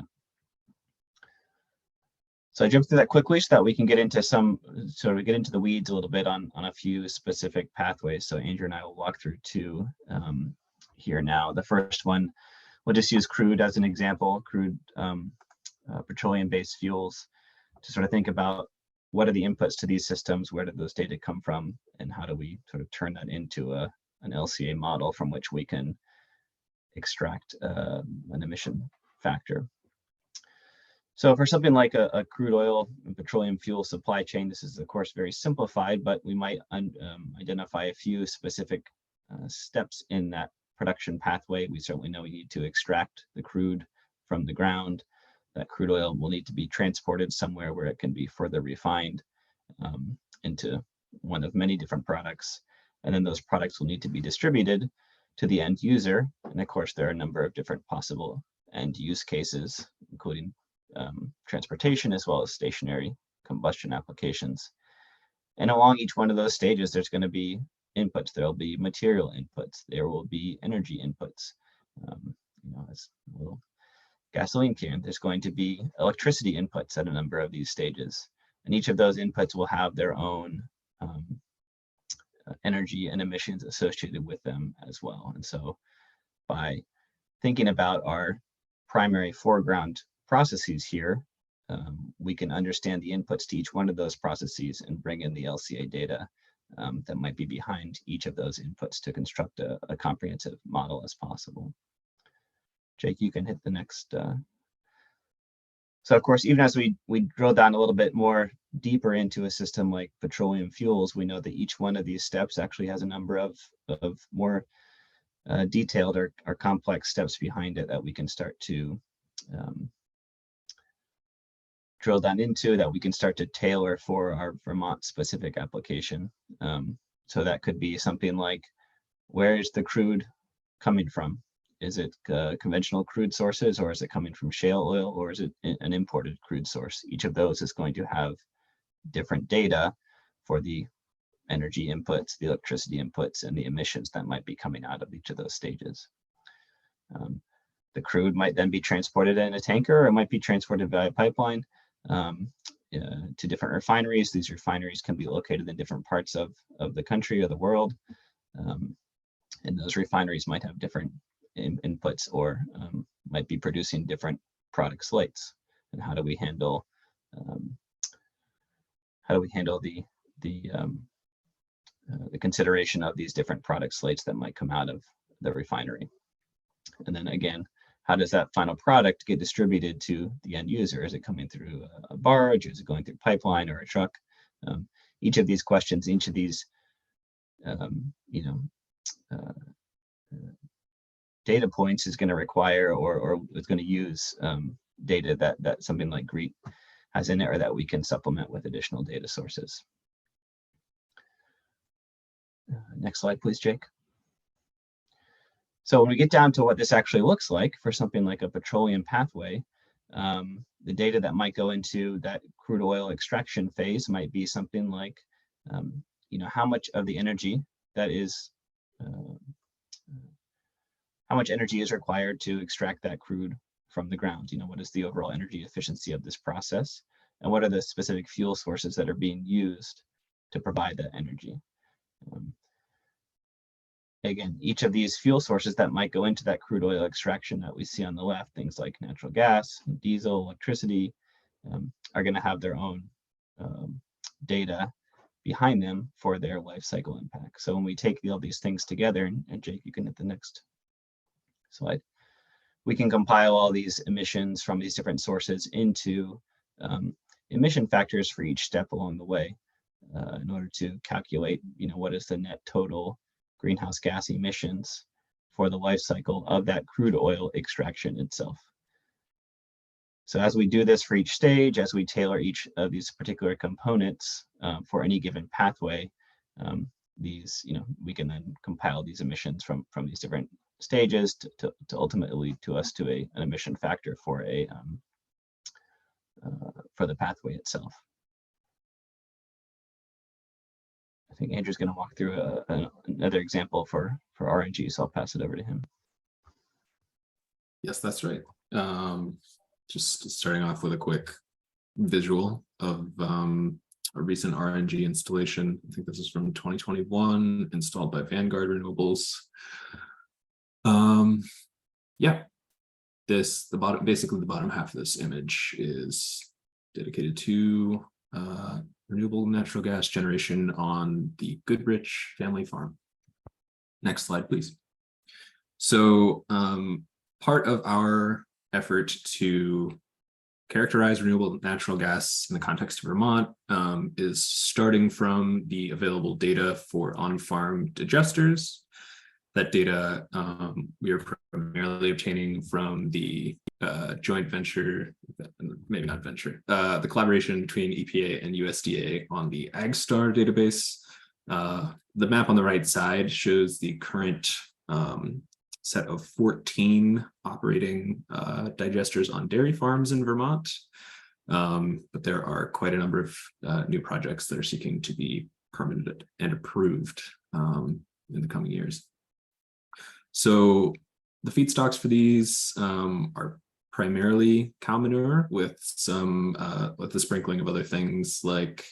So I jumped through that quickly so that we can get into the weeds a little bit on a few specific pathways. So Andrew and I will walk through two here now. The first one, we'll just use crude as an example, crude petroleum-based fuels, to sort of think about what are the inputs to these systems, where did those data come from, and how do we sort of turn that into an LCA model from which we can extract an emission factor. So for something like a crude oil and petroleum fuel supply chain, this is of course very simplified, but we might identify a few specific steps in that production pathway. We certainly know we need to extract the crude from the ground. That crude oil will need to be transported somewhere where it can be further refined into one of many different products. And then those products will need to be distributed to the end user. And of course, there are a number of different possible end use cases, including transportation as well as stationary combustion applications. And along each one of those stages, there's going to be inputs. There will be material inputs. There will be energy inputs. As a little gasoline can, there's going to be electricity inputs at a number of these stages. And each of those inputs will have their own energy and emissions associated with them as well. And so by thinking about our primary foreground processes here, we can understand the inputs to each one of those processes and bring in the LCA data that might be behind each of those inputs to construct a comprehensive model as possible. Jake, you can hit the next. So of course, even as we drill down a little bit more deeper into a system like petroleum fuels, we know that each one of these steps actually has a number of more detailed or complex steps behind it that we can start to drill down into, that we can start to tailor for our Vermont specific application. So that could be something like, where is the crude coming from? Is it conventional crude sources, or is it coming from shale oil, or is it an imported crude source? Each of those is going to have different data for the energy inputs, the electricity inputs, and the emissions that might be coming out of each of those stages. The crude might then be transported in a tanker, or it might be transported via pipeline to different refineries. These refineries can be located in different parts of the country or the world. And those refineries might have different inputs, or might be producing different product slates. And how do we handle the consideration of these different product slates that might come out of the refinery? And then again, how does that final product get distributed to the end user? Is it coming through a barge? Is it going through pipeline or a truck? Each of these questions, each of these data points is going to require, or is going to use data that something like GREET has in it, or that we can supplement with additional data sources. Next slide, please, Jake. So when we get down to what this actually looks like for something like a petroleum pathway, the data that might go into that crude oil extraction phase might be something like, how much of the energy that is, how much energy is required to extract that crude from the ground? What is the overall energy efficiency of this process? And what are the specific fuel sources that are being used to provide that energy? Again, each of these fuel sources that might go into that crude oil extraction that we see on the left, things like natural gas, diesel, electricity, are going to have their own data behind them for their life cycle impact. So when we take all these things together, and Jake, you can hit the next slide, we can compile all these emissions from these different sources into emission factors for each step along the way in order to calculate, what is the net total greenhouse gas emissions for the life cycle of that crude oil extraction itself. So as we do this for each stage, as we tailor each of these particular components for any given pathway, we can then compile these emissions from these different stages to ultimately lead to us to an emission factor for the pathway itself. I think Andrew's going to walk through another example for RNG, so I'll pass it over to him. Yes, that's right. Just starting off with a quick visual of a recent RNG installation. I think this is from 2021, installed by Vanguard Renewables. Yeah, basically the bottom half of this image is dedicated to renewable natural gas generation on the Goodrich family farm. Next slide, please. So part of our effort to characterize renewable natural gas in the context of Vermont is starting from the available data for on-farm digesters. That data we are primarily obtaining from the joint venture, maybe not venture, the collaboration between EPA and USDA on the AgStar database. The map on the right side shows the current set of 14 operating digesters on dairy farms in Vermont. But there are quite a number of new projects that are seeking to be permitted and approved in the coming years. So the feedstocks for these are primarily cow manure with the sprinkling of other things like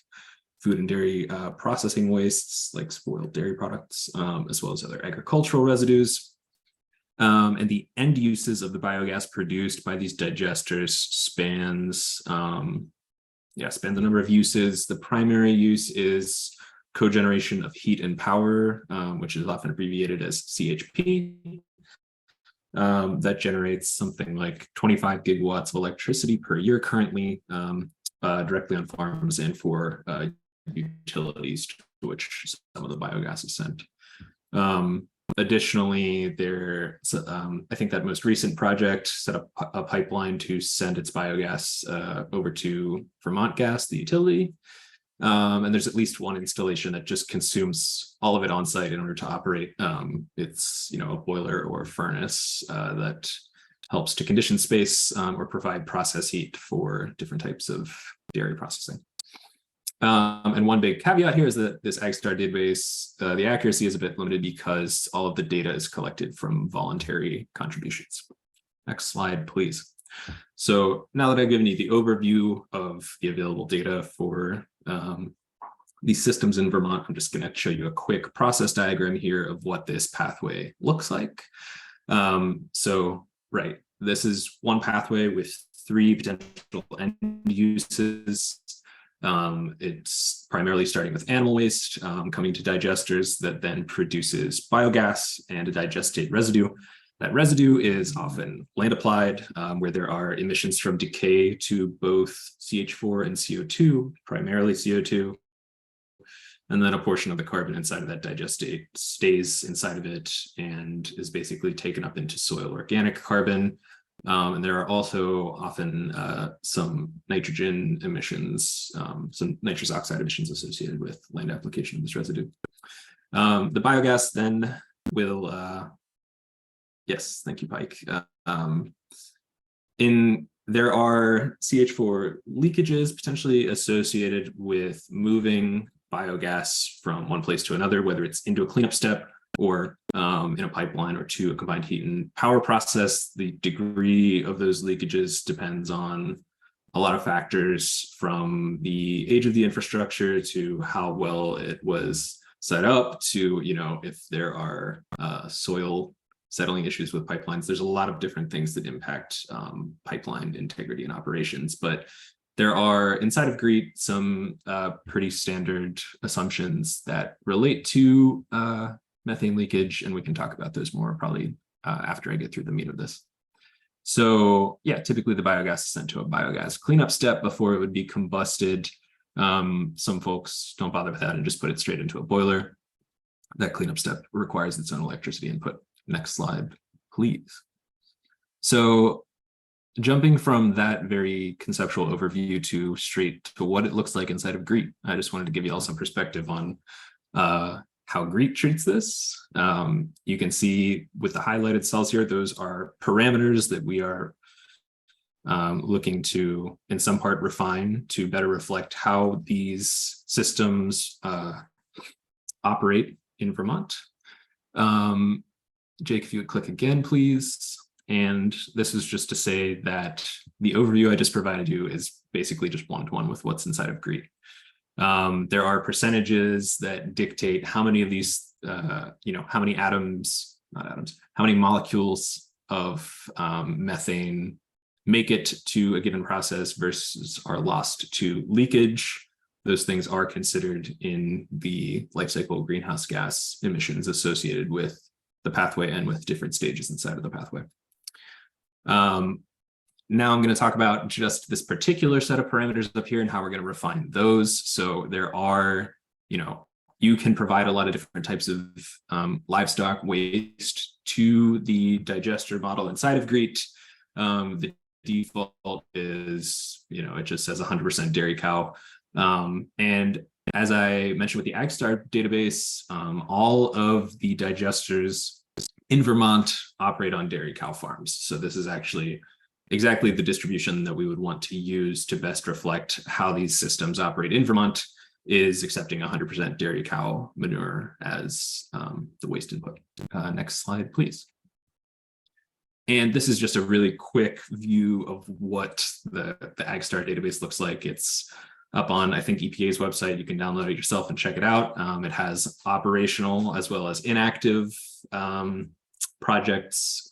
food and dairy processing wastes like spoiled dairy products, as well as other agricultural residues. And the end uses of the biogas produced by these digesters spans a number of uses. The primary use is cogeneration of heat and power, which is often abbreviated as CHP. That generates something like 25 gigawatts of electricity per year currently, directly on farms and for utilities to which some of the biogas is sent. Additionally, I think that most recent project set up a pipeline to send its biogas over to Vermont Gas, the utility. And there's at least one installation that just consumes all of it on site in order to operate. It's a boiler or furnace that helps to condition space or provide process heat for different types of dairy processing. And one big caveat here is that this AgStar database, the accuracy is a bit limited because all of the data is collected from voluntary contributions. Next slide, please. So now that I've given you the overview of the available data for these systems in Vermont, I'm just going to show you a quick process diagram here of what this pathway looks like. This is one pathway with 3 potential end uses. It's primarily starting with animal waste, coming to digesters that then produces biogas and a digestate residue. That residue is often land applied, where there are emissions from decay to both CH4 and CO2, primarily CO2. And then a portion of the carbon inside of that digestate stays inside of it and is basically taken up into soil organic carbon. And there are also often some nitrogen emissions, some nitrous oxide emissions associated with land application of this residue. The biogas then will, yes, thank you, Pike. There are CH4 leakages potentially associated with moving biogas from one place to another, whether it's into a cleanup step or in a pipeline or to a combined heat and power process. The degree of those leakages depends on a lot of factors, from the age of the infrastructure to how well it was set up to, if there are soil settling issues with pipelines. There's a lot of different things that impact pipeline integrity and operations, but there are inside of GREET some pretty standard assumptions that relate to methane leakage, and we can talk about those more probably after I get through the meat of this. So yeah, typically the biogas is sent to a biogas cleanup step before it would be combusted. Some folks don't bother with that and just put it straight into a boiler. That cleanup step requires its own electricity input. Next slide, please. So jumping from that very conceptual overview to straight to what it looks like inside of GREET, I just wanted to give you all some perspective on how GREET treats this. You can see with the highlighted cells here, those are parameters that we are looking to, in some part, refine to better reflect how these systems operate in Vermont. Jake, if you would click again, please. And this is just to say that the overview I just provided you is basically just one-to-one with what's inside of GREET. There are percentages that dictate how many of these, how many how many molecules of methane make it to a given process versus are lost to leakage. Those things are considered in the life cycle greenhouse gas emissions associated with the pathway and with different stages inside of the pathway. Now I'm going to talk about just this particular set of parameters up here and how we're going to refine those. So there are, you can provide a lot of different types of livestock waste to the digester model inside of GREET. The default is, it just says 100% dairy cow. And as I mentioned with the AgStar database, all of the digesters in Vermont operate on dairy cow farms. So this is actually exactly the distribution that we would want to use to best reflect how these systems operate in Vermont, is accepting 100% dairy cow manure as the waste input. Next slide, please. And this is just a really quick view of what the AgStar database looks like. It's up on, I think, EPA's website. You can download it yourself and check it out. It has operational as well as inactive projects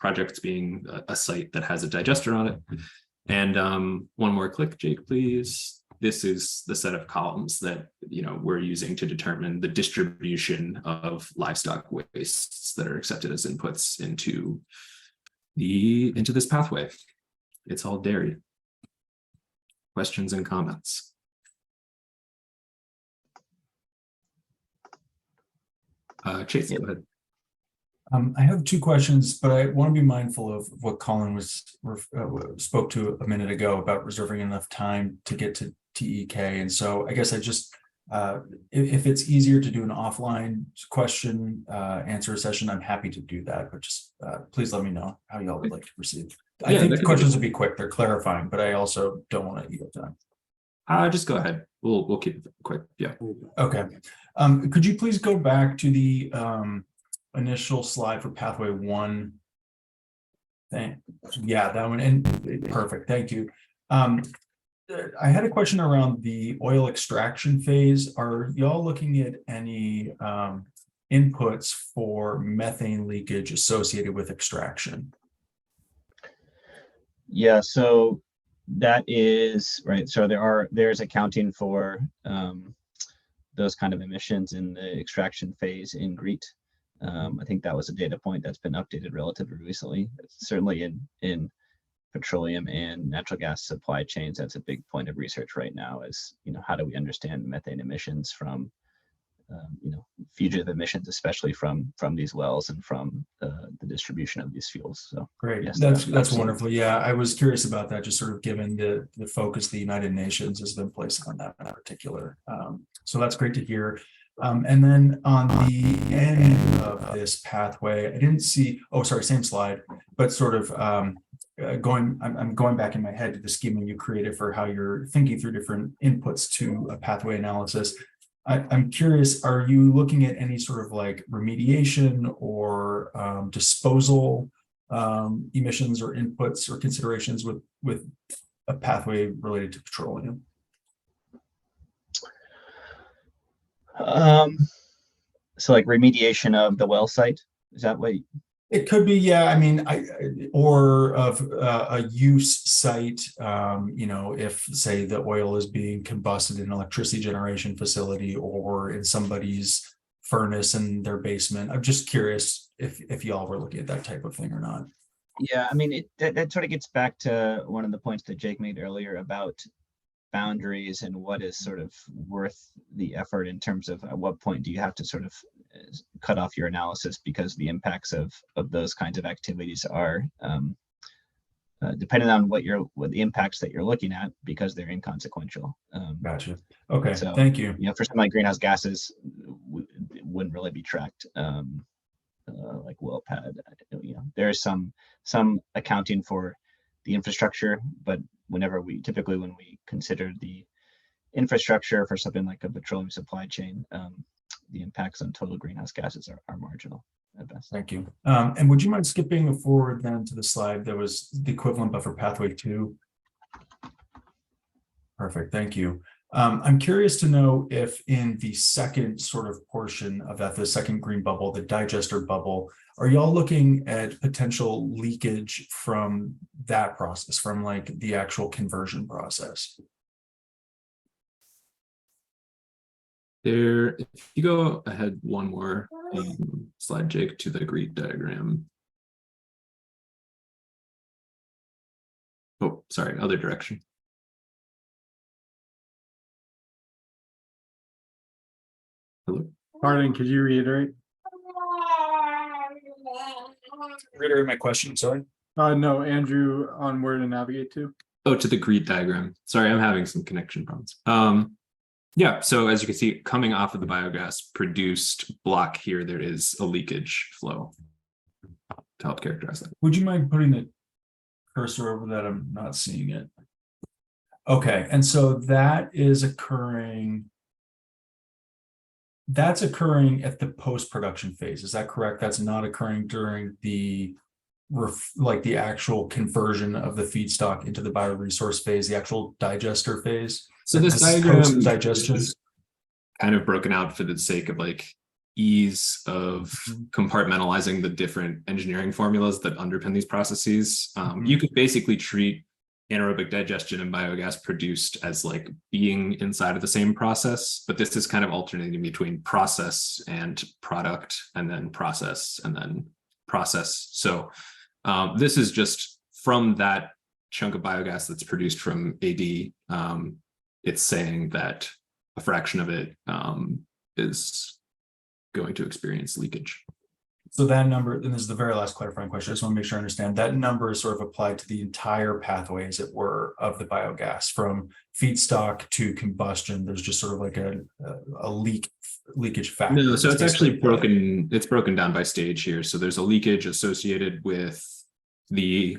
being a site that has a digester on it. And one more click, Jake, please. This is the set of columns that we're using to determine the distribution of livestock wastes that are accepted as inputs into this pathway. It's all dairy. Questions and comments? Chase, go ahead. I have two questions, but I want to be mindful of what Colin spoke to a minute ago about reserving enough time to get to TEK. And so I guess I just, if it's easier to do an offline question answer session, I'm happy to do that, but just please let me know how y'all would like to proceed. I think the questions will be quick, they're clarifying, but I also don't want to eat up time. Just go ahead. We'll keep it quick. Yeah. Okay. Could you please go back to the initial slide for pathway 1? Yeah, that one. And perfect. Thank you. I had a question around the oil extraction phase. Are y'all looking at any inputs for methane leakage associated with extraction? Yeah, so that is right. So there's accounting for those kind of emissions in the extraction phase in GREET. I think that was a data point that's been updated relatively recently. Certainly in petroleum and natural gas supply chains, that's a big point of research right now. Is how do we understand methane emissions from fugitive emissions, especially from these wells and from the distribution of these fuels. So great, yes, that's wonderful. Yeah, I was curious about that, just sort of given the focus the United Nations has been placing on that in particular. So that's great to hear. And then on the end of this pathway, I didn't see, oh, sorry, same slide, but sort of I'm going back in my head to the schema you created for how you're thinking through different inputs to a pathway analysis. I'm curious, are you looking at any sort of like remediation or disposal emissions or inputs or considerations with a pathway related to petroleum? So like remediation of the well site, is that what? It could be, yeah. I mean, or of a use site, if say the oil is being combusted in an electricity generation facility or in somebody's furnace in their basement. I'm just curious if y'all were looking at that type of thing or not. Yeah, I mean, that sort of gets back to one of the points that Jake made earlier about boundaries and what is sort of worth the effort in terms of at what point do you have to sort of cut off your analysis because the impacts of those kinds of activities are depending on what the impacts that you're looking at because they're inconsequential. Gotcha. Okay, so, thank you. For something like greenhouse gases, it wouldn't really be tracked like well pad. There's some accounting for the infrastructure, but typically when we consider the infrastructure for something like a petroleum supply chain, the impacts on total greenhouse gases are marginal. best. Thank you. And would you mind skipping forward then to the slide that was the equivalent buffer pathway 2? Perfect, thank you. I'm curious to know if in the second sort of portion of that, the second green bubble, the digester bubble, are y'all looking at potential leakage from that process, from like the actual conversion process? There, if you go ahead one more slide, Jake, to the GREET diagram. Oh, sorry, other direction. Hello? Pardon, could you reiterate? Reiterate my question, sorry. No, Andrew, on where to navigate to. Oh, to the GREET diagram. Sorry, I'm having some connection problems. Yeah, so as you can see, coming off of the biogas produced block here, there is a leakage flow to help characterize that. Would you mind putting the cursor over that? I'm not seeing it. Okay, and so that is occurring. That's occurring at the post-production phase. Is that correct? That's not occurring during the like the actual conversion of the feedstock into the bioresource phase, the actual digester phase. So this diagram digestion is kind of broken out for the sake of like ease of compartmentalizing the different engineering formulas that underpin these processes. You could basically treat anaerobic digestion and biogas produced as like being inside of the same process, but this is kind of alternating between process and product, and then process and then process. So this is just from that chunk of biogas that's produced from AD. It's saying that a fraction of it is going to experience leakage. So that number, and this is the very last clarifying question, I just want to make sure I understand, that number is sort of applied to the entire pathway, as it were, of the biogas, from feedstock to combustion. There's just sort of like a leakage factor. No, so it's actually broken, it's broken down by stage here. So there's a leakage associated with the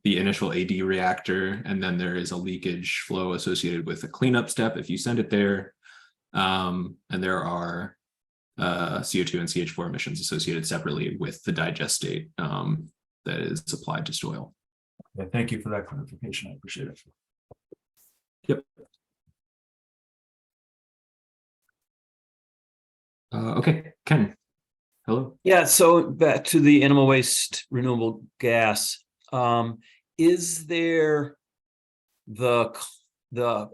initial AD reactor, and then there is a leakage flow associated with a cleanup step if you send it there. And there are CO2 and CH4 emissions associated separately with the digest state that is applied to soil. Yeah, thank you for that clarification. I appreciate it. Yep. Okay, Ken. Hello. Yeah, so back to the animal waste renewable gas. Is there the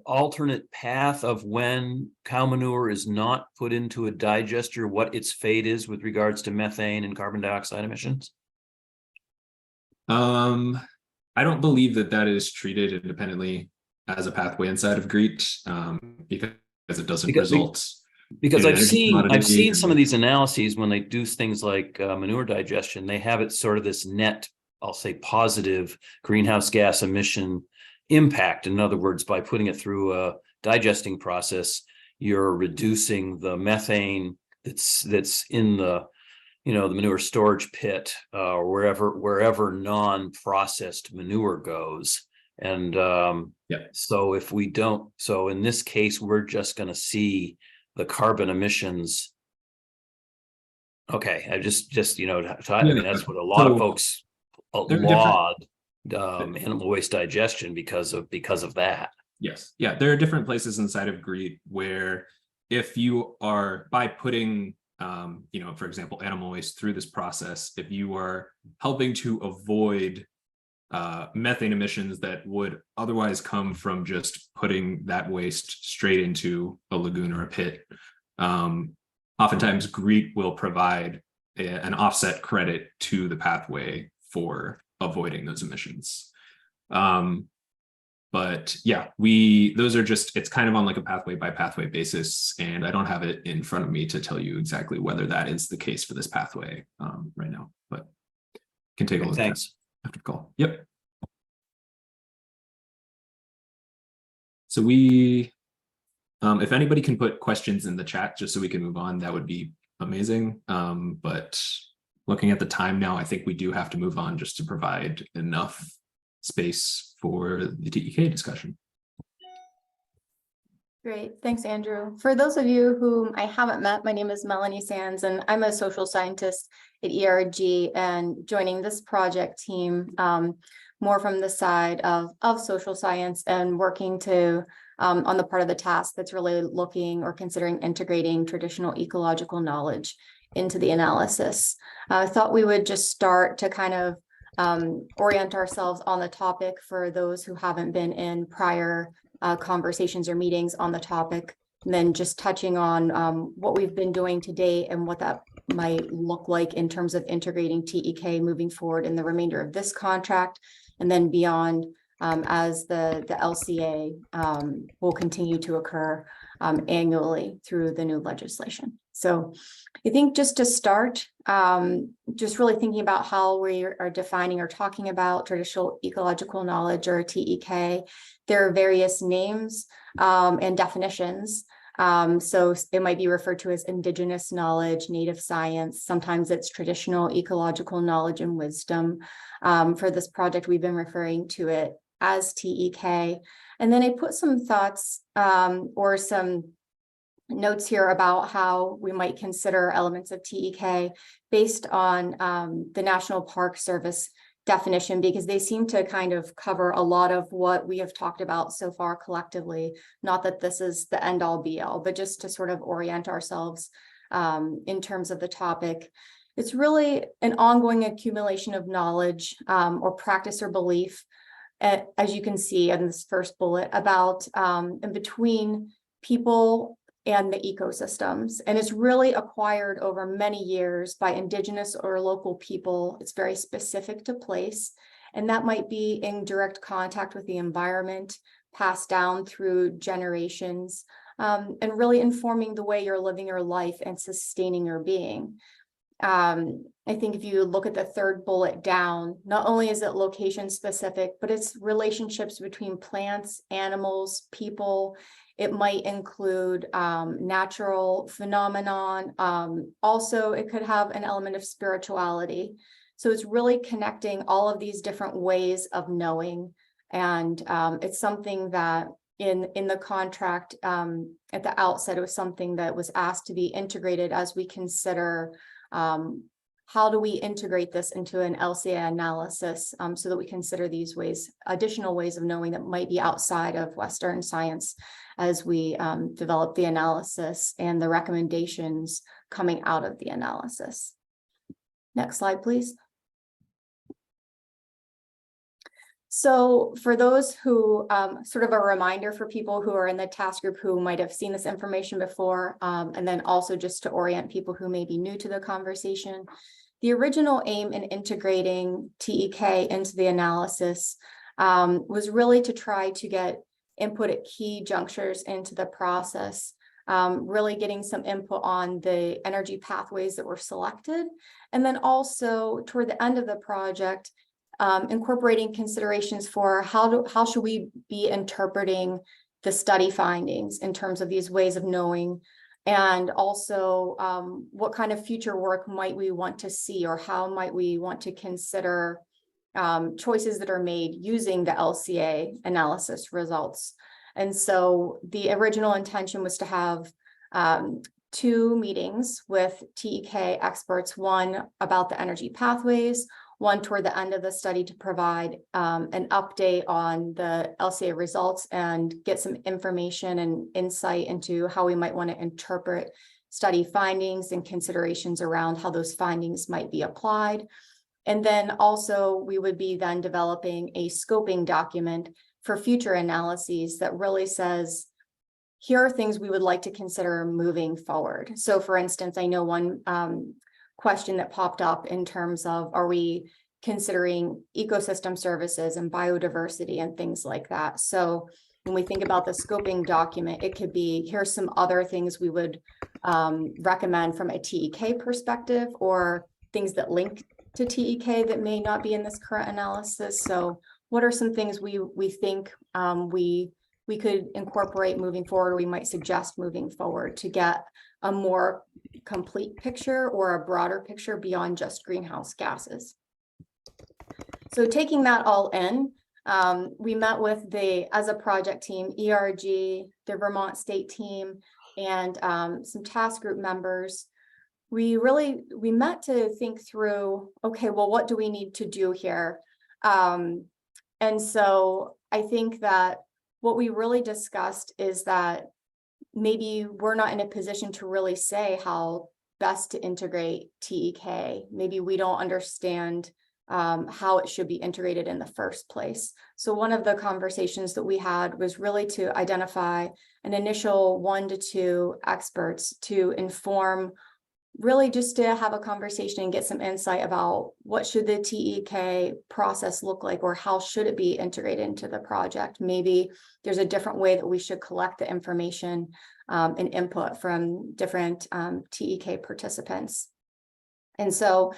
alternate path of when cow manure is not put into a digester, what its fate is with regards to methane and carbon dioxide emissions? I don't believe that is treated independently as a pathway inside of GREET because it doesn't result. Because I've seen some of these analyses when they do things like manure digestion, they have it sort of this net, I'll say positive greenhouse gas emission impact. In other words, by putting it through a digesting process, you're reducing the methane that's in the the manure storage pit or wherever non-processed manure goes. And so if we don't, so in this case, we're just going to see the carbon emissions. Okay, I just I mean, that's what a lot of folks laud animal waste digestion because of that. Yes, yeah, there are different places inside of GREET where if you are, by putting for example, animal waste through this process, if you are helping to avoid methane emissions that would otherwise come from just putting that waste straight into a lagoon or a pit, oftentimes GREET will provide an offset credit to the pathway for avoiding those emissions. But yeah, those are just, it's kind of on like a pathway by pathway basis, and I don't have it in front of me to tell you exactly whether that is the case for this pathway right now, but can take a look. Thanks. After the call. Yep. So if anybody can put questions in the chat just so we can move on, that would be amazing. But looking at the time now, I think we do have to move on just to provide enough space for the TEK discussion. Great, thanks, Andrew. For those of you whom I haven't met, my name is Melanie Sands, and I'm a social scientist at ERG, and joining this project team more from the side of social science and working to on the part of the task that's really looking or considering integrating traditional ecological knowledge into the analysis. I thought we would just start to kind of orient ourselves on the topic for those who haven't been in prior conversations or meetings on the topic, and then just touching on what we've been doing to date and what that might look like in terms of integrating TEK moving forward in the remainder of this contract, and then beyond as the LCA will continue to occur annually through the new legislation. So I think just to start, just really thinking about how we are defining or talking about traditional ecological knowledge, or TEK. There are various names and definitions. So it might be referred to as indigenous knowledge, native science. Sometimes it's traditional ecological knowledge and wisdom. For this project, we've been referring to it as TEK. And then I put some thoughts or some notes here about how we might consider elements of TEK based on the National Park Service definition, because they seem to kind of cover a lot of what we have talked about so far collectively. Not that this is the end all be all, but just to sort of orient ourselves in terms of the topic. It's really an ongoing accumulation of knowledge or practice or belief, as you can see in this first bullet, about in between people and the ecosystems. And it's really acquired over many years by indigenous or local people. It's very specific to place, and that might be in direct contact with the environment, passed down through generations, and really informing the way you're living your life and sustaining your being. I think if you look at the third bullet down, not only is it location specific, but it's relationships between plants, animals, people. It might include natural phenomenon. Also, it could have an element of spirituality. So it's really connecting all of these different ways of knowing. And it's something that in the contract at the outset, it was something that was asked to be integrated as we consider how do we integrate this into an LCA analysis so that we consider these ways, additional ways of knowing that might be outside of Western science as we develop the analysis and the recommendations coming out of the analysis. Next slide, please. So for those who, sort of a reminder for people who are in the task group who might have seen this information before, and then also just to orient people who may be new to the conversation, the original aim in integrating TEK into the analysis was really to try to get input at key junctures into the process, really getting some input on the energy pathways that were selected, and then also toward the end of the project, incorporating considerations for how should we be interpreting the study findings in terms of these ways of knowing, and also what kind of future work might we want to see, or how might we want to consider choices that are made using the LCA analysis results. And so the original intention was to have 2 meetings with TEK experts, one about the energy pathways, one toward the end of the study to provide an update on the LCA results and get some information and insight into how we might want to interpret study findings and considerations around how those findings might be applied. And then also we would be then developing a scoping document for future analyses that really says, here are things we would like to consider moving forward. So for instance, I know one question that popped up in terms of, are we considering ecosystem services and biodiversity and things like that? So when we think about the scoping document, it could be, here's some other things we would recommend from a TEK perspective, or things that link to TEK that may not be in this current analysis. So what are some things we think we could incorporate moving forward, or we might suggest moving forward to get a more complete picture or a broader picture beyond just greenhouse gases. So taking that all in, We met with as a project team, ERG, the Vermont state team, and some task group members. We met to think through, okay, well, what do we need to do here? And so I think that what we really discussed is that maybe we're not in a position to really say how best to integrate TEK. Maybe we don't understand how it should be integrated in the first place. So one of the conversations that we had was really to identify an initial 1 to 2 experts to inform, really just to have a conversation and get some insight about what should the TEK process look like, or how should it be integrated into the project. Maybe there's a different way that we should collect the information and input from different TEK participants. And so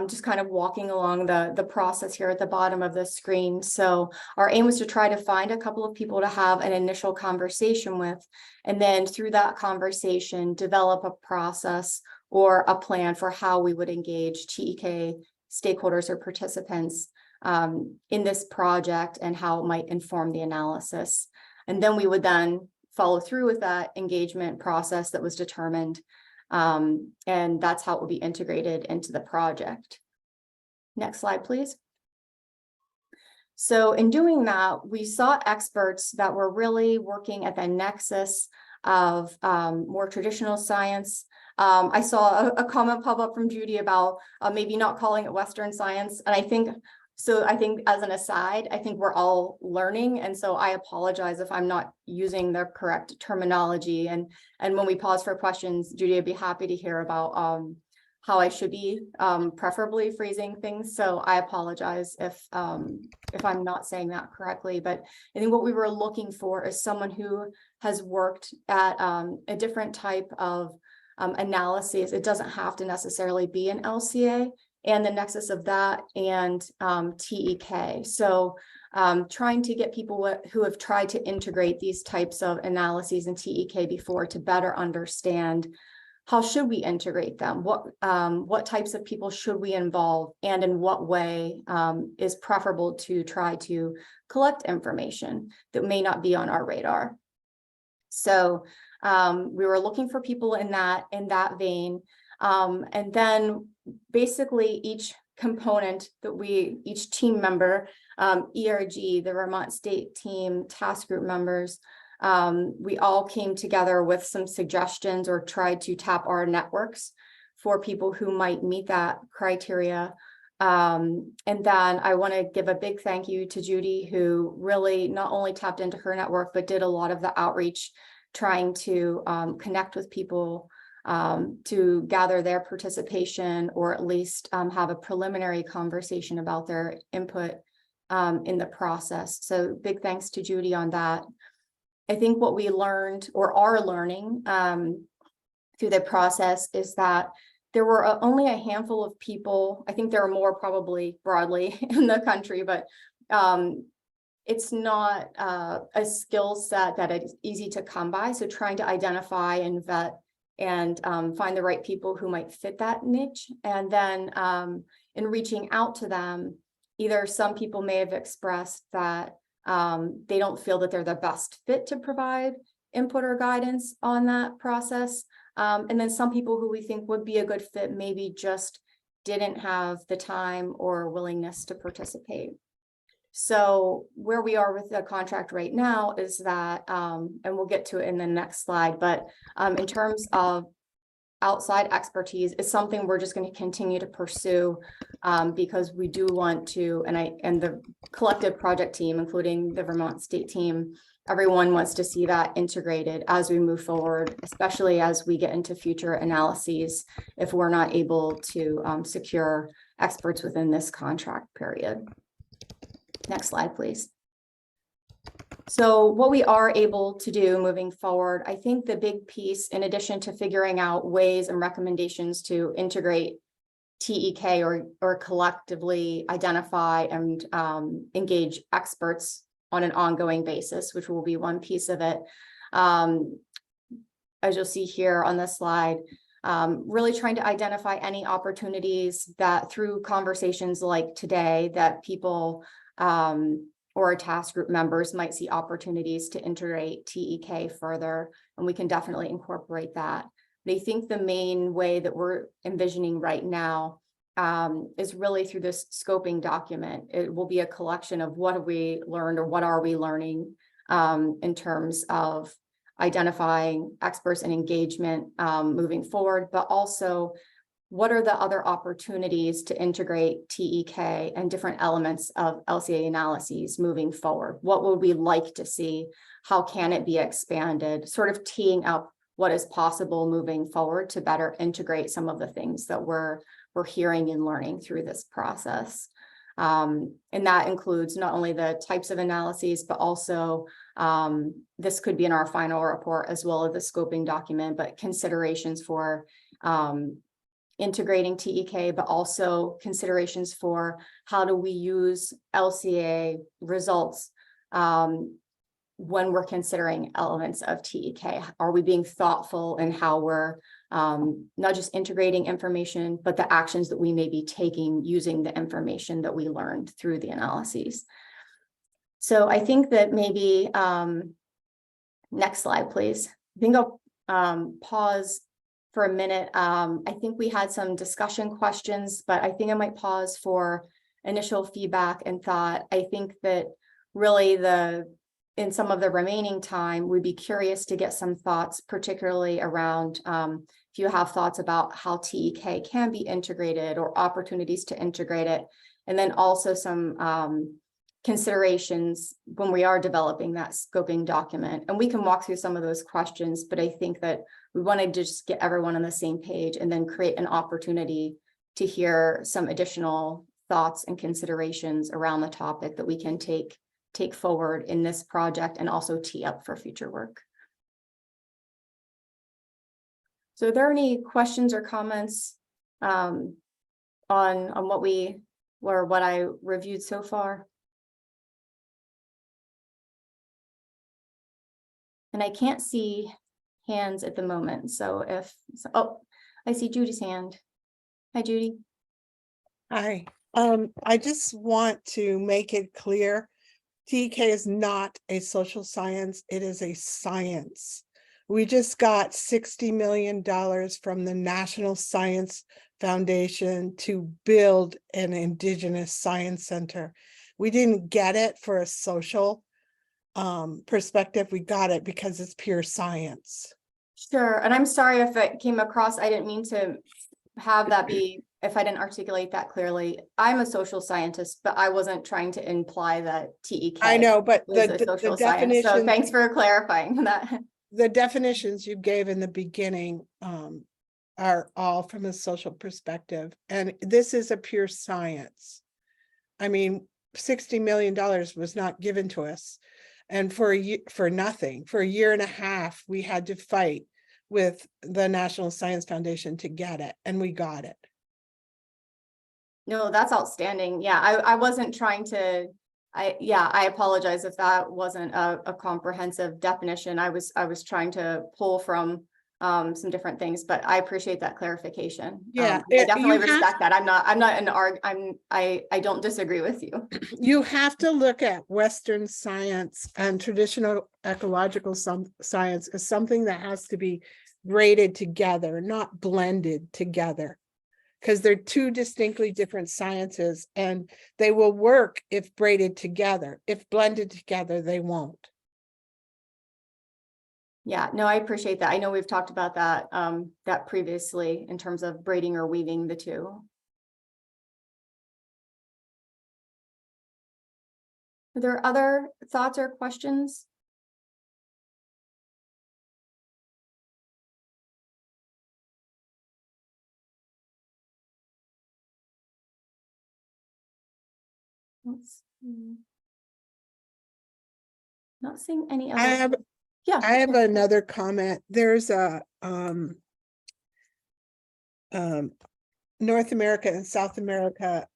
just kind of walking along the process here at the bottom of the screen. So our aim was to try to find a couple of people to have an initial conversation with, and then through that conversation, develop a process or a plan for how we would engage TEK stakeholders or participants in this project and how it might inform the analysis. And then we would then follow through with that engagement process that was determined. And that's how it will be integrated into the project. Next slide, please. So in doing that, we sought experts that were really working at the nexus of more traditional science. I saw a comment pop up from Judy about maybe not calling it Western science. And I think as an aside, I think we're all learning. And so I apologize if I'm not using the correct terminology. And when we pause for questions, Judy, I'd be happy to hear about how I should be preferably phrasing things. So I apologize if I'm not saying that correctly. But I think what we were looking for is someone who has worked at a different type of analysis. It doesn't have to necessarily be an LCA, and the nexus of that and TEK. So trying to get people who have tried to integrate these types of analyses in TEK before to better understand how should we integrate them, what types of people should we involve, and in what way is preferable to try to collect information that may not be on our radar. So we were looking for people in that vein. And then basically each component each team member, ERG, the Vermont State Team, task group members, we all came together with some suggestions or tried to tap our networks for people who might meet that criteria. And then I want to give a big thank you to Judy, who really not only tapped into her network, but did a lot of the outreach, trying to connect with people to gather their participation, or at least have a preliminary conversation about their input in the process. So big thanks to Judy on that. I think what we learned or are learning through the process is that there were only a handful of people. I think there are more probably broadly in the country, but it's not a skill set that is easy to come by. So trying to identify and vet and find the right people who might fit that niche. And then in reaching out to them, either some people may have expressed that they don't feel that they're the best fit to provide input or guidance on that process. And then some people who we think would be a good fit maybe just didn't have the time or willingness to participate. So where we are with the contract right now is that, and we'll get to it in the next slide, but in terms of outside expertise, it's something we're just going to continue to pursue because we do want to, and the collective project team, including the Vermont State Team, everyone wants to see that integrated as we move forward, especially as we get into future analyses, if we're not able to secure experts within this contract period. Next slide, please. So what we are able to do moving forward, I think the big piece, in addition to figuring out ways and recommendations to integrate TEK or collectively identify and engage experts on an ongoing basis, which will be one piece of it. As you'll see here on this slide, really trying to identify any opportunities that through conversations like today that people or task group members might see opportunities to integrate TEK further, and we can definitely incorporate that. But I think the main way that we're envisioning right now is really through this scoping document. It will be a collection of what have we learned or what are we learning in terms of identifying experts and engagement moving forward, but also what are the other opportunities to integrate TEK and different elements of LCA analyses moving forward? What would we like to see? How can it be expanded? Sort of teeing up what is possible moving forward to better integrate some of the things that we're hearing and learning through this process. And that includes not only the types of analyses, but also this could be in our final report as well as the scoping document, but considerations for integrating TEK, but also considerations for how do we use LCA results when we're considering elements of TEK. Are we being thoughtful in how we're not just integrating information, but the actions that we may be taking using the information that we learned through the analyses? So I think that maybe, next slide, please. I think I'll pause for a minute. I think we had some discussion questions, but I think I might pause for initial feedback and thought. I think that really in some of the remaining time, we'd be curious to get some thoughts, particularly around if you have thoughts about how TEK can be integrated or opportunities to integrate it, and then also some considerations when we are developing that scoping document. And we can walk through some of those questions, but I think that we wanted to just get everyone on the same page and then create an opportunity to hear some additional thoughts and considerations around the topic that we can take forward in this project and also tee up for future work. So are there any questions or comments on what I reviewed so far? And I can't see hands at the moment. So I see Judy's hand. Hi, Judy. Hi. I just want to make it clear, TEK is not a social science. It is a science. We just got $60 million from the National Science Foundation to build an Indigenous Science Center. We didn't get it for a social perspective. We got it because it's pure science. Sure. And I'm sorry if it came across, I didn't mean to have that be, if I didn't articulate that clearly. I'm a social scientist, but I wasn't trying to imply that TEK. I know, but the social science. So thanks for clarifying that. The definitions you gave in the beginning are all from a social perspective, and this is a pure science. I mean, $60 million was not given to us, and for nothing. For a year and a half, we had to fight with the National Science Foundation to get it, and we got it. No, that's outstanding. Yeah, I wasn't trying to. I apologize if that wasn't a comprehensive definition. I was trying to pull from some different things, but I appreciate that clarification. Yeah, I definitely respect that. I don't disagree with you. You have to look at Western science and traditional ecological science as something that has to be braided together, not blended together, because they're two distinctly different sciences, and they will work if braided together. If blended together, they won't. Yeah, no, I appreciate that. I know we've talked about that previously in terms of braiding or weaving the two. Are there other thoughts or questions? Not seeing any other. I have another comment. There's a North America and South America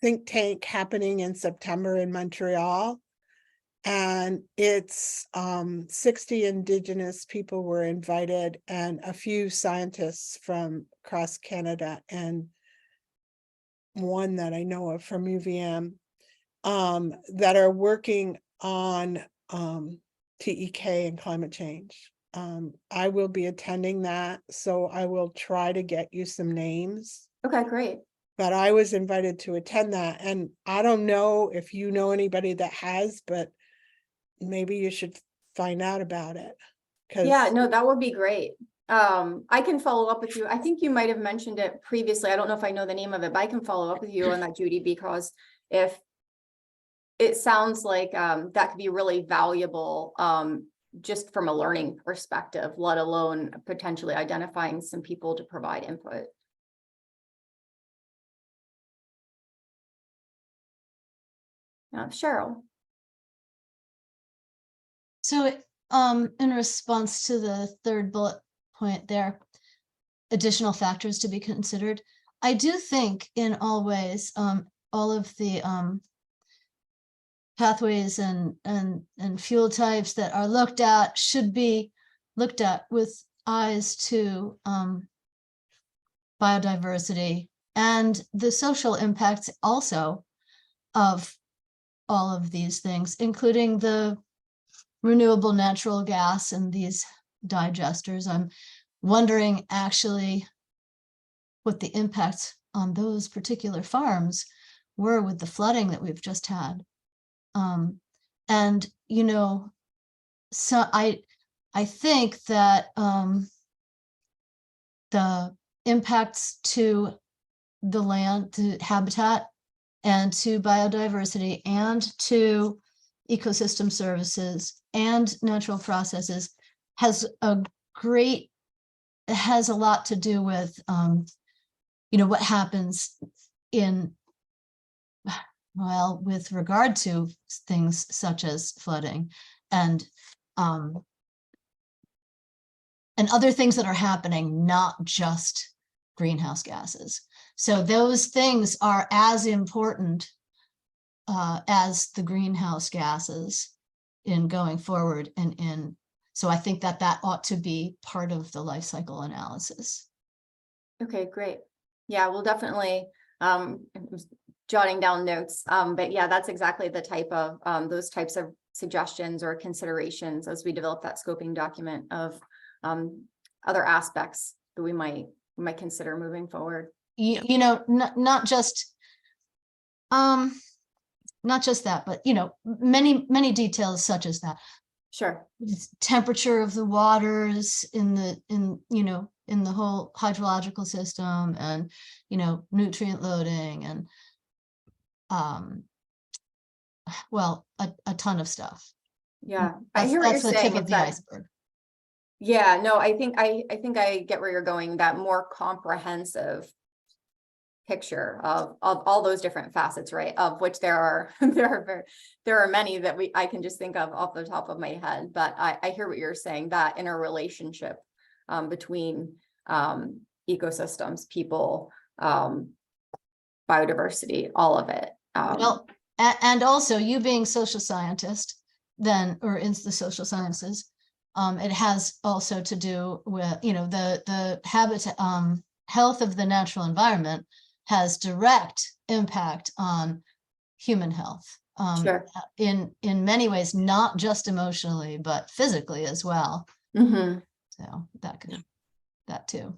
think tank happening in September in Montreal, and it's 60 Indigenous people were invited and a few scientists from across Canada, and one that I know of from UVM, that are working on TEK and climate change. I will be attending that, so I will try to get you some names. Okay, great. But I was invited to attend that, and I don't know if you know anybody that has, but maybe you should find out about it. Yeah, no, that would be great. I can follow up with you. I think you might have mentioned it previously. I don't know if I know the name of it, but I can follow up with you on that, Judy, because if it sounds like that could be really valuable, just from a learning perspective, let alone potentially identifying some people to provide input. Cheryl. So in response to the third bullet point there, additional factors to be considered, I do think in all ways, all of the pathways and fuel types that are looked at should be looked at with eyes to biodiversity and the social impacts also of all of these things, including the renewable natural gas and these digesters. I'm wondering actually what the impacts on those particular farms were with the flooding that we've just had. And, you know, so I think that the impacts to the land, to habitat, and to biodiversity, and to ecosystem services and natural processes has a lot to do with, you know, what happens in, well, with regard to things such as flooding and other things that are happening, not just greenhouse gases. So those things are as important as the greenhouse gases in going forward, and so I think that ought to be part of the life cycle analysis. Okay, great. Yeah, we'll definitely jotting down notes. But yeah, that's exactly the type of those types of suggestions or considerations as we develop that scoping document of other aspects that we might consider moving forward. You know, not just that, but you know, many details such as that. Sure. Temperature of the waters in the whole hydrological system, and you know, nutrient loading, and well, a ton of stuff. Yeah, I hear what you're saying. That's the tip of the iceberg. Yeah, no, I think I get where you're going. That more comprehensive picture of all those different facets, right? Of which there are many that I can just think of off the top of my head. But I hear what you're saying. That interrelationship between ecosystems, people, biodiversity, all of it. Well, and also you being social scientist, then, or in the social sciences, it has also to do with, you know, the habitat, health of the natural environment has direct impact on human health. Sure. In many ways, not just emotionally, but physically as well. Mm-hmm. So that too.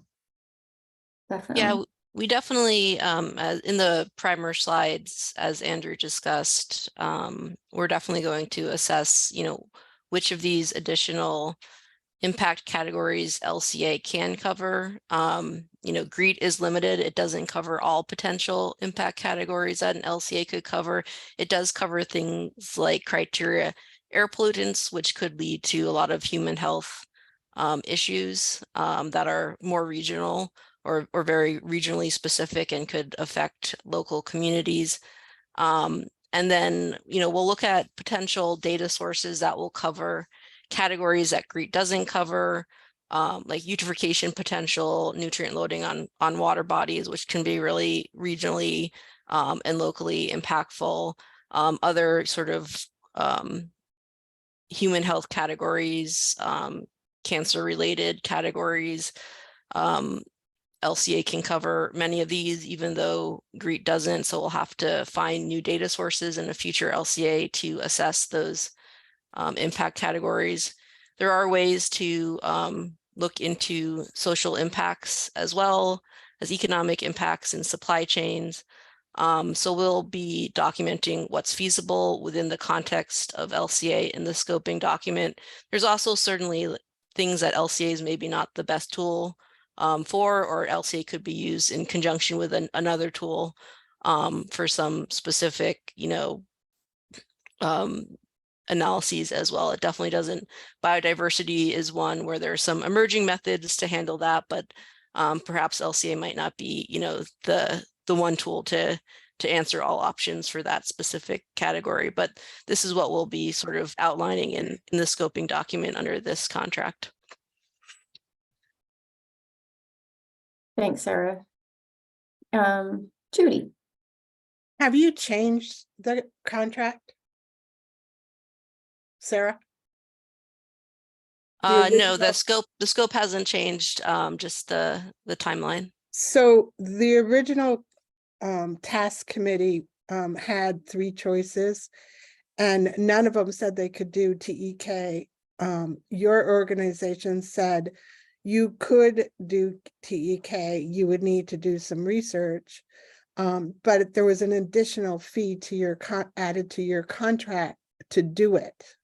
Definitely. Yeah, we definitely, in the primer slides, as Andrew discussed, we're definitely going to assess, you know, which of these additional impact categories LCA can cover. You know, GREET is limited. It doesn't cover all potential impact categories that an LCA could cover. It does cover things like criteria air pollutants, which could lead to a lot of human health issues that are more regional or very regionally specific and could affect local communities. And then, you know, we'll look at potential data sources that will cover categories that GREET doesn't cover, like eutrophication potential, nutrient loading on water bodies, which can be really regionally and locally impactful. Other sort of human health categories, cancer-related categories, LCA can cover many of these, even though GREET doesn't. So we'll have to find new data sources in a future LCA to assess those impact categories. There are ways to look into social impacts as well as economic impacts in supply chains. So we'll be documenting what's feasible within the context of LCA in the scoping document. There's also certainly things that LCA is maybe not the best tool for, or LCA could be used in conjunction with another tool for some specific, analyses as well. It definitely doesn't. Biodiversity is one where there are some emerging methods to handle that, but perhaps LCA might not be, the one tool to answer all options for that specific category. But this is what we'll be sort of outlining in the scoping document under this contract. Thanks, Sarah. Judy. Have you changed the contract? Sarah? No, the scope hasn't changed, just the timeline. So the original task committee had 3 choices, and none of them said they could do TEK. Your organization said you could do TEK, you would need to do some research, but there was an additional fee to your added to your contract to do it.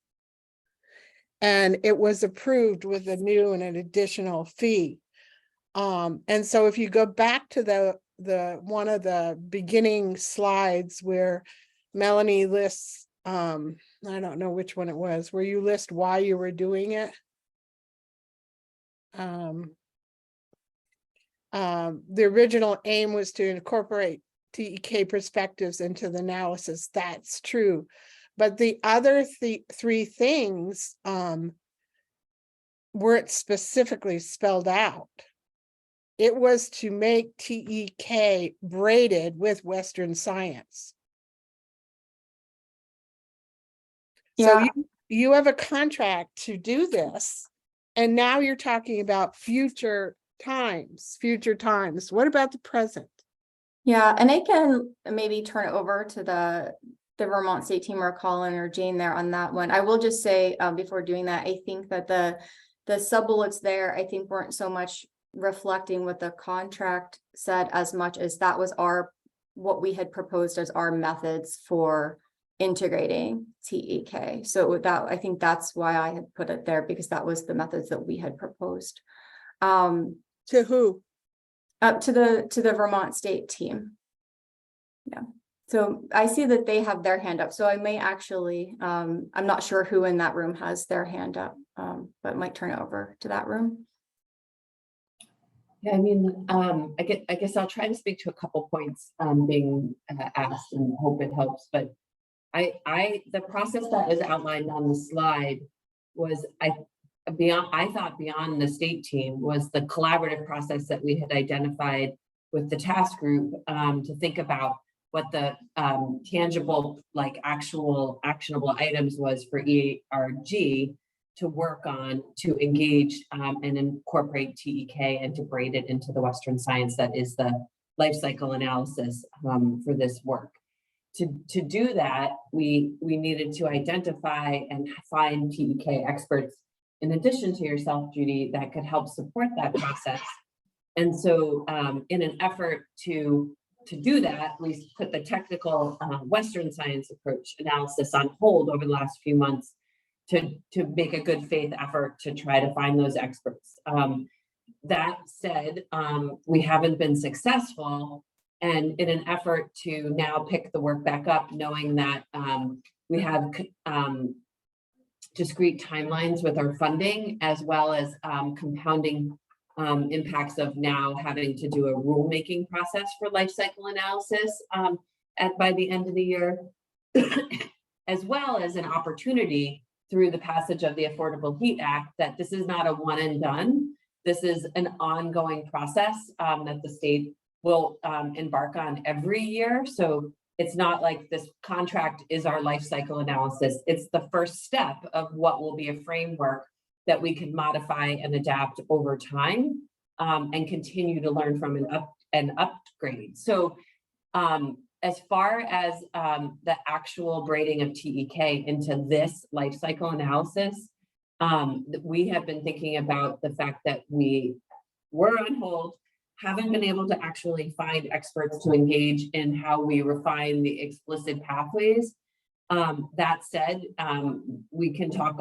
And it was approved with a new and an additional fee. And so if you go back to the one of the beginning slides where Melanie lists, I don't know which one it was, where you list why you were doing it. The original aim was to incorporate TEK perspectives into the analysis. That's true. But the other 3 things weren't specifically spelled out. It was to make TEK braided with Western science. Yeah. So you have a contract to do this, and now you're talking about future times. What about the present? Yeah, and I can maybe turn it over to the Vermont State team, or Colin or Jane there on that one. I will just say before doing that, I think that the sub-bullets there, I think, weren't so much reflecting what the contract said as much as that was what we had proposed as our methods for integrating TEK. So that, I think that's why I had put it there, because that was the methods that we had proposed. To who? To the Vermont State team. Yeah. So I see that they have their hand up. So I may actually, I'm not sure who in that room has their hand up, but might turn it over to that room. Yeah, I mean, I guess I'll try to speak to a couple points being asked and hope it helps. But the process that was outlined on the slide was, I thought beyond the state team, was the collaborative process that we had identified with the task group to think about what the tangible, like actual actionable items was for ERG to work on, to engage and incorporate TEK and to braid it into the Western science that is the life cycle analysis for this work. To do that, we needed to identify and find TEK experts in addition to yourself, Judy, that could help support that process. And so in an effort to do that, we put the technical Western science approach analysis on hold over the last few months to make a good faith effort to try to find those experts. That said, we haven't been successful, and in an effort to now pick the work back up, knowing that we have discrete timelines with our funding, as well as compounding impacts of now having to do a rulemaking process for life cycle analysis by the end of the year, as well as an opportunity through the passage of the Affordable Heat Act, that this is not a one and done. This is an ongoing process that the state will embark on every year. So it's not like this contract is our life cycle analysis. It's the first step of what will be a framework that we can modify and adapt over time. and continue to learn from and upgrade. So as far as the actual braiding of TEK into this life cycle analysis, we have been thinking about the fact that we were on hold, haven't been able to actually find experts to engage in how we refine the explicit pathways. That said, we can talk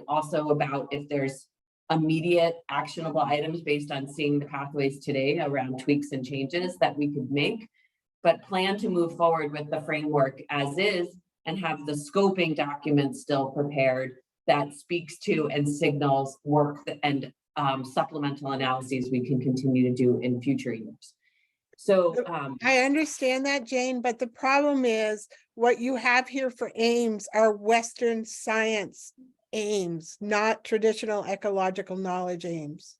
also about if there's immediate actionable items based on seeing the pathways today around tweaks and changes that we could make, but plan to move forward with the framework as is and have the scoping document still prepared that speaks to and signals work and supplemental analyses we can continue to do in future years. So I understand that, Jane, but the problem is what you have here for aims are Western science aims, not traditional ecological knowledge aims.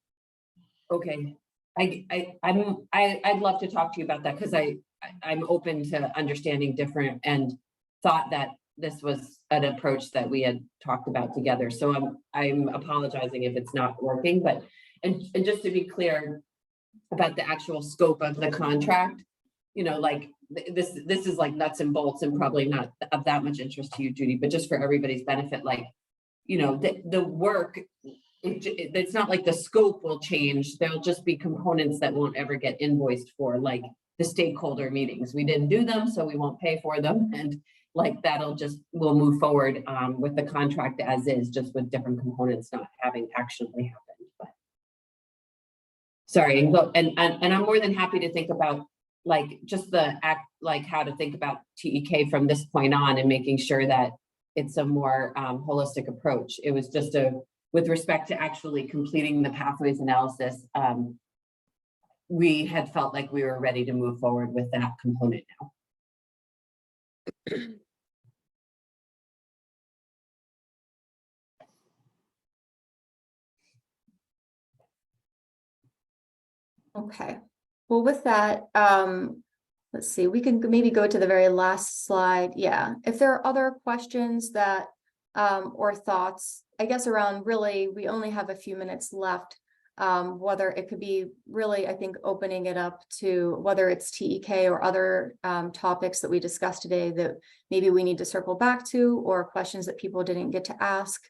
Okay, I'd love to talk to you about that because I'm open to understanding different and thought that this was an approach that we had talked about together. So I'm apologizing if it's not working, but and just to be clear about the actual scope of the contract, you know, like this is like nuts and bolts and probably not of that much interest to you, Judy, but just for everybody's benefit, like, you know, the work, it's not like the scope will change. There'll just be components that won't ever get invoiced for, like the stakeholder meetings. We didn't do them, so we won't pay for them. And like we'll move forward with the contract as is, just with different components not having actually happened. But sorry, and I'm more than happy to think about like just how to think about TEK from this point on and making sure that it's a more holistic approach. It was just with respect to actually completing the pathways analysis, we had felt like we were ready to move forward with that component now. Okay, well, with that, let's see, we can maybe go to the very last slide. Yeah, if there are other questions that or thoughts, I guess around really, we only have a few minutes left. Whether it could be really, I think, opening it up to whether it's TEK or other topics that we discussed today that maybe we need to circle back to, or questions that people didn't get to ask.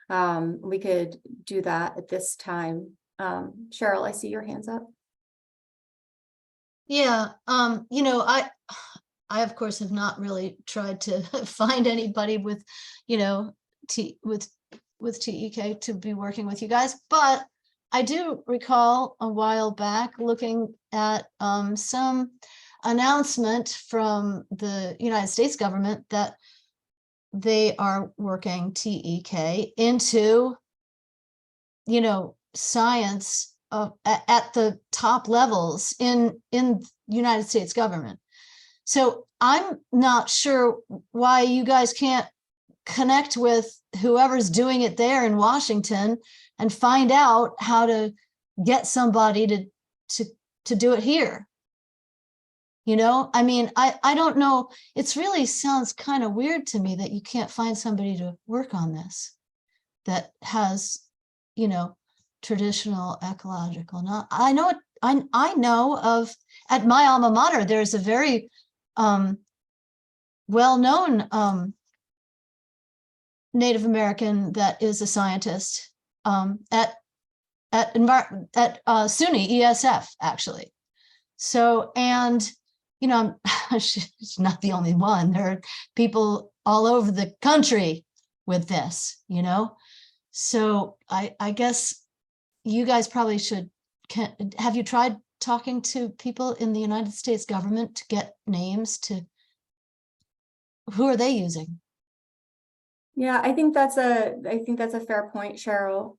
We could do that at this time. Cheryl, I see your hands up. Yeah, you know, I of course have not really tried to find anybody with, you know, with TEK to be working with you guys, but I do recall a while back looking at some announcement from the United States government that they are working TEK into, you know, science at the top levels in United States government. So I'm not sure why you guys can't connect with whoever's doing it there in Washington and find out how to get somebody to do it here. You know, I mean, I don't know. It's really sounds kind of weird to me that you can't find somebody to work on this that has, you know, traditional ecological. Not, I know of, at my alma mater, there's a very well-known Native American that is a scientist at SUNY ESF, actually. So, and you know, she's not the only one. There are people all over the country with this, you know. So I guess you guys probably should. Have you tried talking to people in the United States government to get names to? Who are they using? Yeah, I think that's a fair point, Cheryl.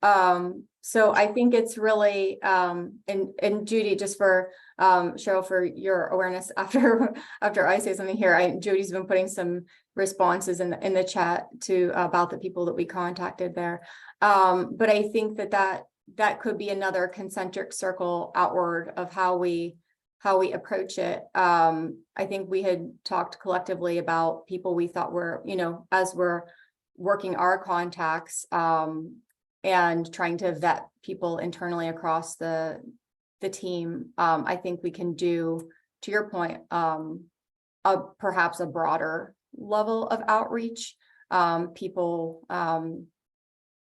So I think it's really and Judy, just for Cheryl, for your awareness after I say something here, Judy's been putting some responses in the chat to about the people that we contacted there. But I think that could be another concentric circle outward of how we approach it. I think we had talked collectively about people we thought were, you know, as we're working our contacts and trying to vet people internally across the the team, I think we can do, to your point, perhaps a broader level of outreach, people,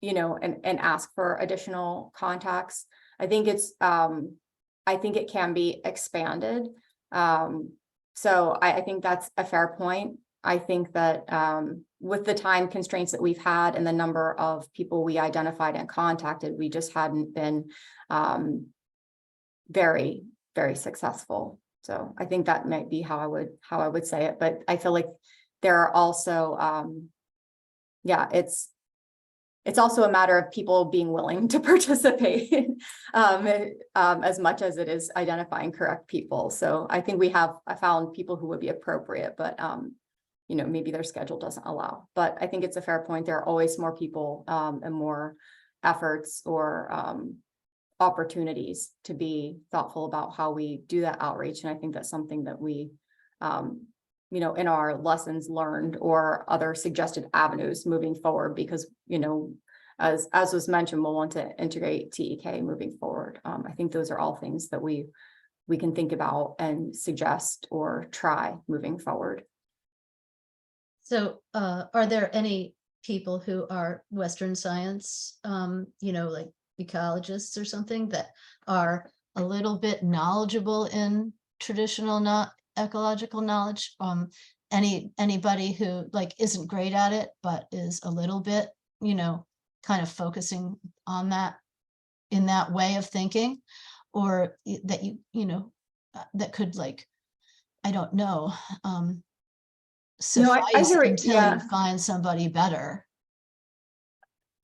you know, and ask for additional contacts. I think it can be expanded. So I think that's a fair point. I think that with the time constraints that we've had and the number of people we identified and contacted, we just hadn't been very, very successful. So I think that might be how I would say it. But I feel like there are also, yeah, it's also a matter of people being willing to participate as much as it is identifying correct people. So I think I found people who would be appropriate, but you know, maybe their schedule doesn't allow. But I think it's a fair point. There are always more people and more efforts or opportunities to be thoughtful about how we do that outreach. And I think that's something that we, you know, in our lessons learned or other suggested avenues moving forward, because, you know, as was mentioned, we'll want to integrate TEK moving forward. I think those are all things that we can think about and suggest or try moving forward. So are there any people who are Western science, you know, like ecologists or something, that are a little bit knowledgeable in traditional ecological knowledge? Anybody who like isn't great at it, but is a little bit, you know, kind of focusing on that in that way of thinking, or that you know, that could, like, I don't know, suffice I hear it, until yeah. you find somebody better.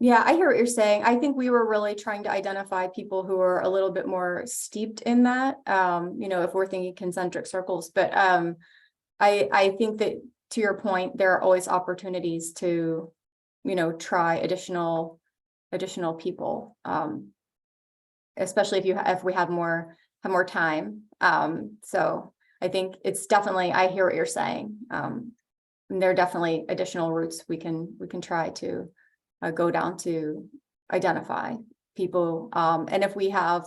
Yeah, I hear what you're saying. I think we were really trying to identify people who are a little bit more steeped in that, you know, if we're thinking concentric circles. But I think that, to your point, there are always opportunities to, you know, try additional people, especially if we have more time. So I think it's definitely, I hear what you're saying. And there are definitely additional routes we can try to go down to identify people. And if we have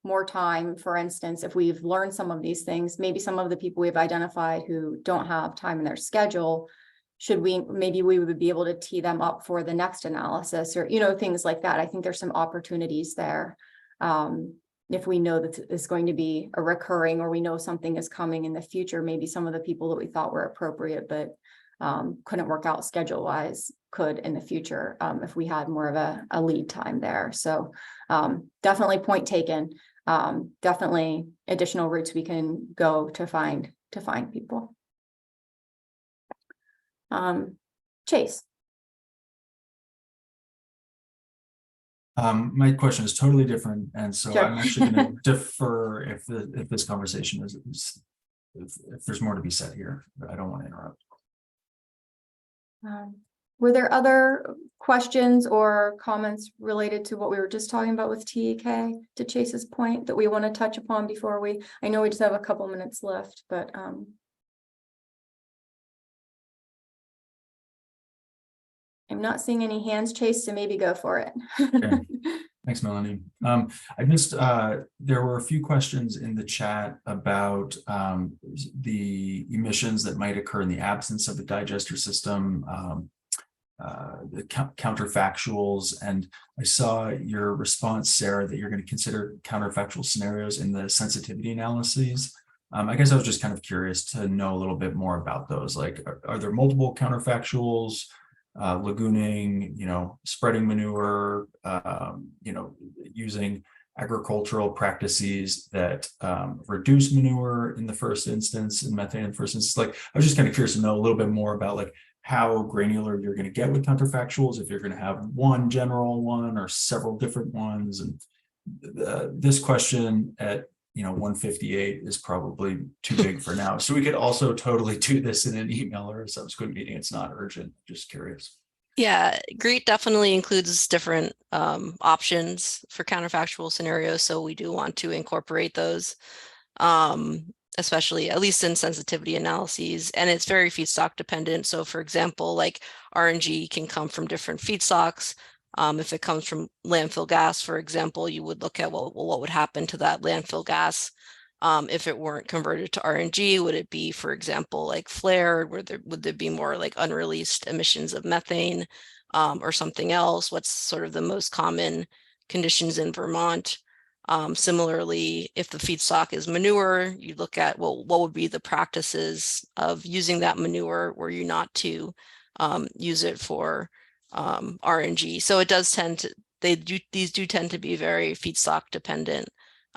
more time, for instance, if we've learned some of these things, maybe some of the people we've identified who don't have time in their schedule, maybe we would be able to tee them up for the next analysis, or, you know, things like that. I think there's some opportunities there. If we know that it's going to be a recurring, or we know something is coming in the future, maybe some of the people that we thought were appropriate, but couldn't work out schedule wise, could in the future, if we had more of a lead time there. So definitely point taken. Definitely additional routes we can go to find people. Chase. My question is totally different, and so Sure. I'm actually going to defer if this conversation if there's more to be said here, but I don't want to interrupt. Were there other questions or comments related to what we were just talking about with TEK, to Chase's point, that we want to touch upon before I know we just have a couple minutes left, but I'm not seeing any hands, Chase, so maybe go for it. Okay. Thanks, Melanie. I missed, there were a few questions in the chat about the emissions that might occur in the absence of a digester system, the counterfactuals, and I saw your response, Sarah, that you're going to consider counterfactual scenarios in the sensitivity analyses. I guess I was just kind of curious to know a little bit more about those. Like, are there multiple counterfactuals? Lagooning, you know, spreading manure, you know, using agricultural practices that reduce manure in the first instance and methane in the first instance. Like, I was just kind of curious to know a little bit more about like how granular you're going to get with counterfactuals, if you're going to have one general one or several different ones. And this question at 1:58 is probably too big for now. So we could also totally do this in an email or a subsequent meeting. It's not urgent. Just curious. Yeah, GREET definitely includes different options for counterfactual scenarios. So we do want to incorporate those, especially at least in sensitivity analyses. And it's very feedstock dependent. So for example, like RNG can come from different feedstocks. If it comes from landfill gas, for example, you would look at, well, what would happen to that landfill gas if it weren't converted to RNG? Would it be, for example, like flared? Would there be more like unreleased emissions of methane or something else? What's sort of the most common conditions in Vermont? Similarly, if the feedstock is manure, you look at, well, what would be the practices of using that manure were you not to use it for RNG. So it does tend to, these do tend to be very feedstock dependent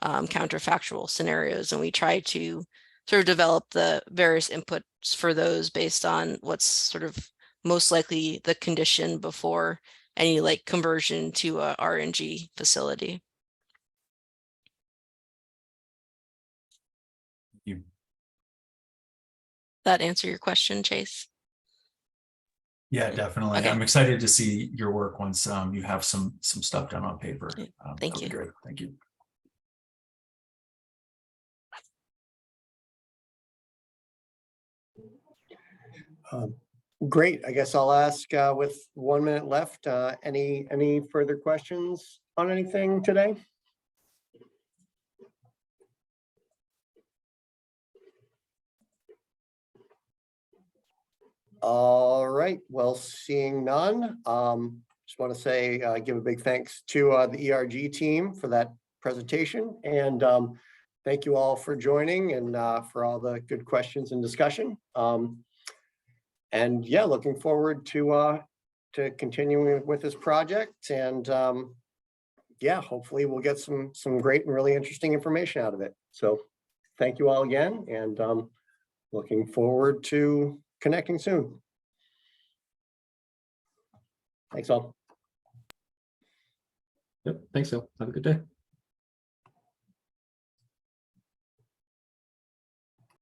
counterfactual scenarios. And we try to sort of develop the various inputs for those based on what's sort of most likely the condition before any like conversion to a RNG facility. That answer your question, Chase? Yeah, definitely. Okay. I'm excited to see your work once you have some stuff done on paper. Thank That'll be you. Great. Thank you. Great. I guess I'll ask with 1 minute left, any further questions on anything today? All right, well, seeing none, just want to say, give a big thanks to the ERG team for that presentation, and thank you all for joining and for all the good questions and discussion. And yeah, looking forward to continuing with this project, and yeah, hopefully we'll get some great and really interesting information out of it. So thank you all again, and looking forward to connecting soon. Thanks all. Yep, thanks, Phil. Have a good day.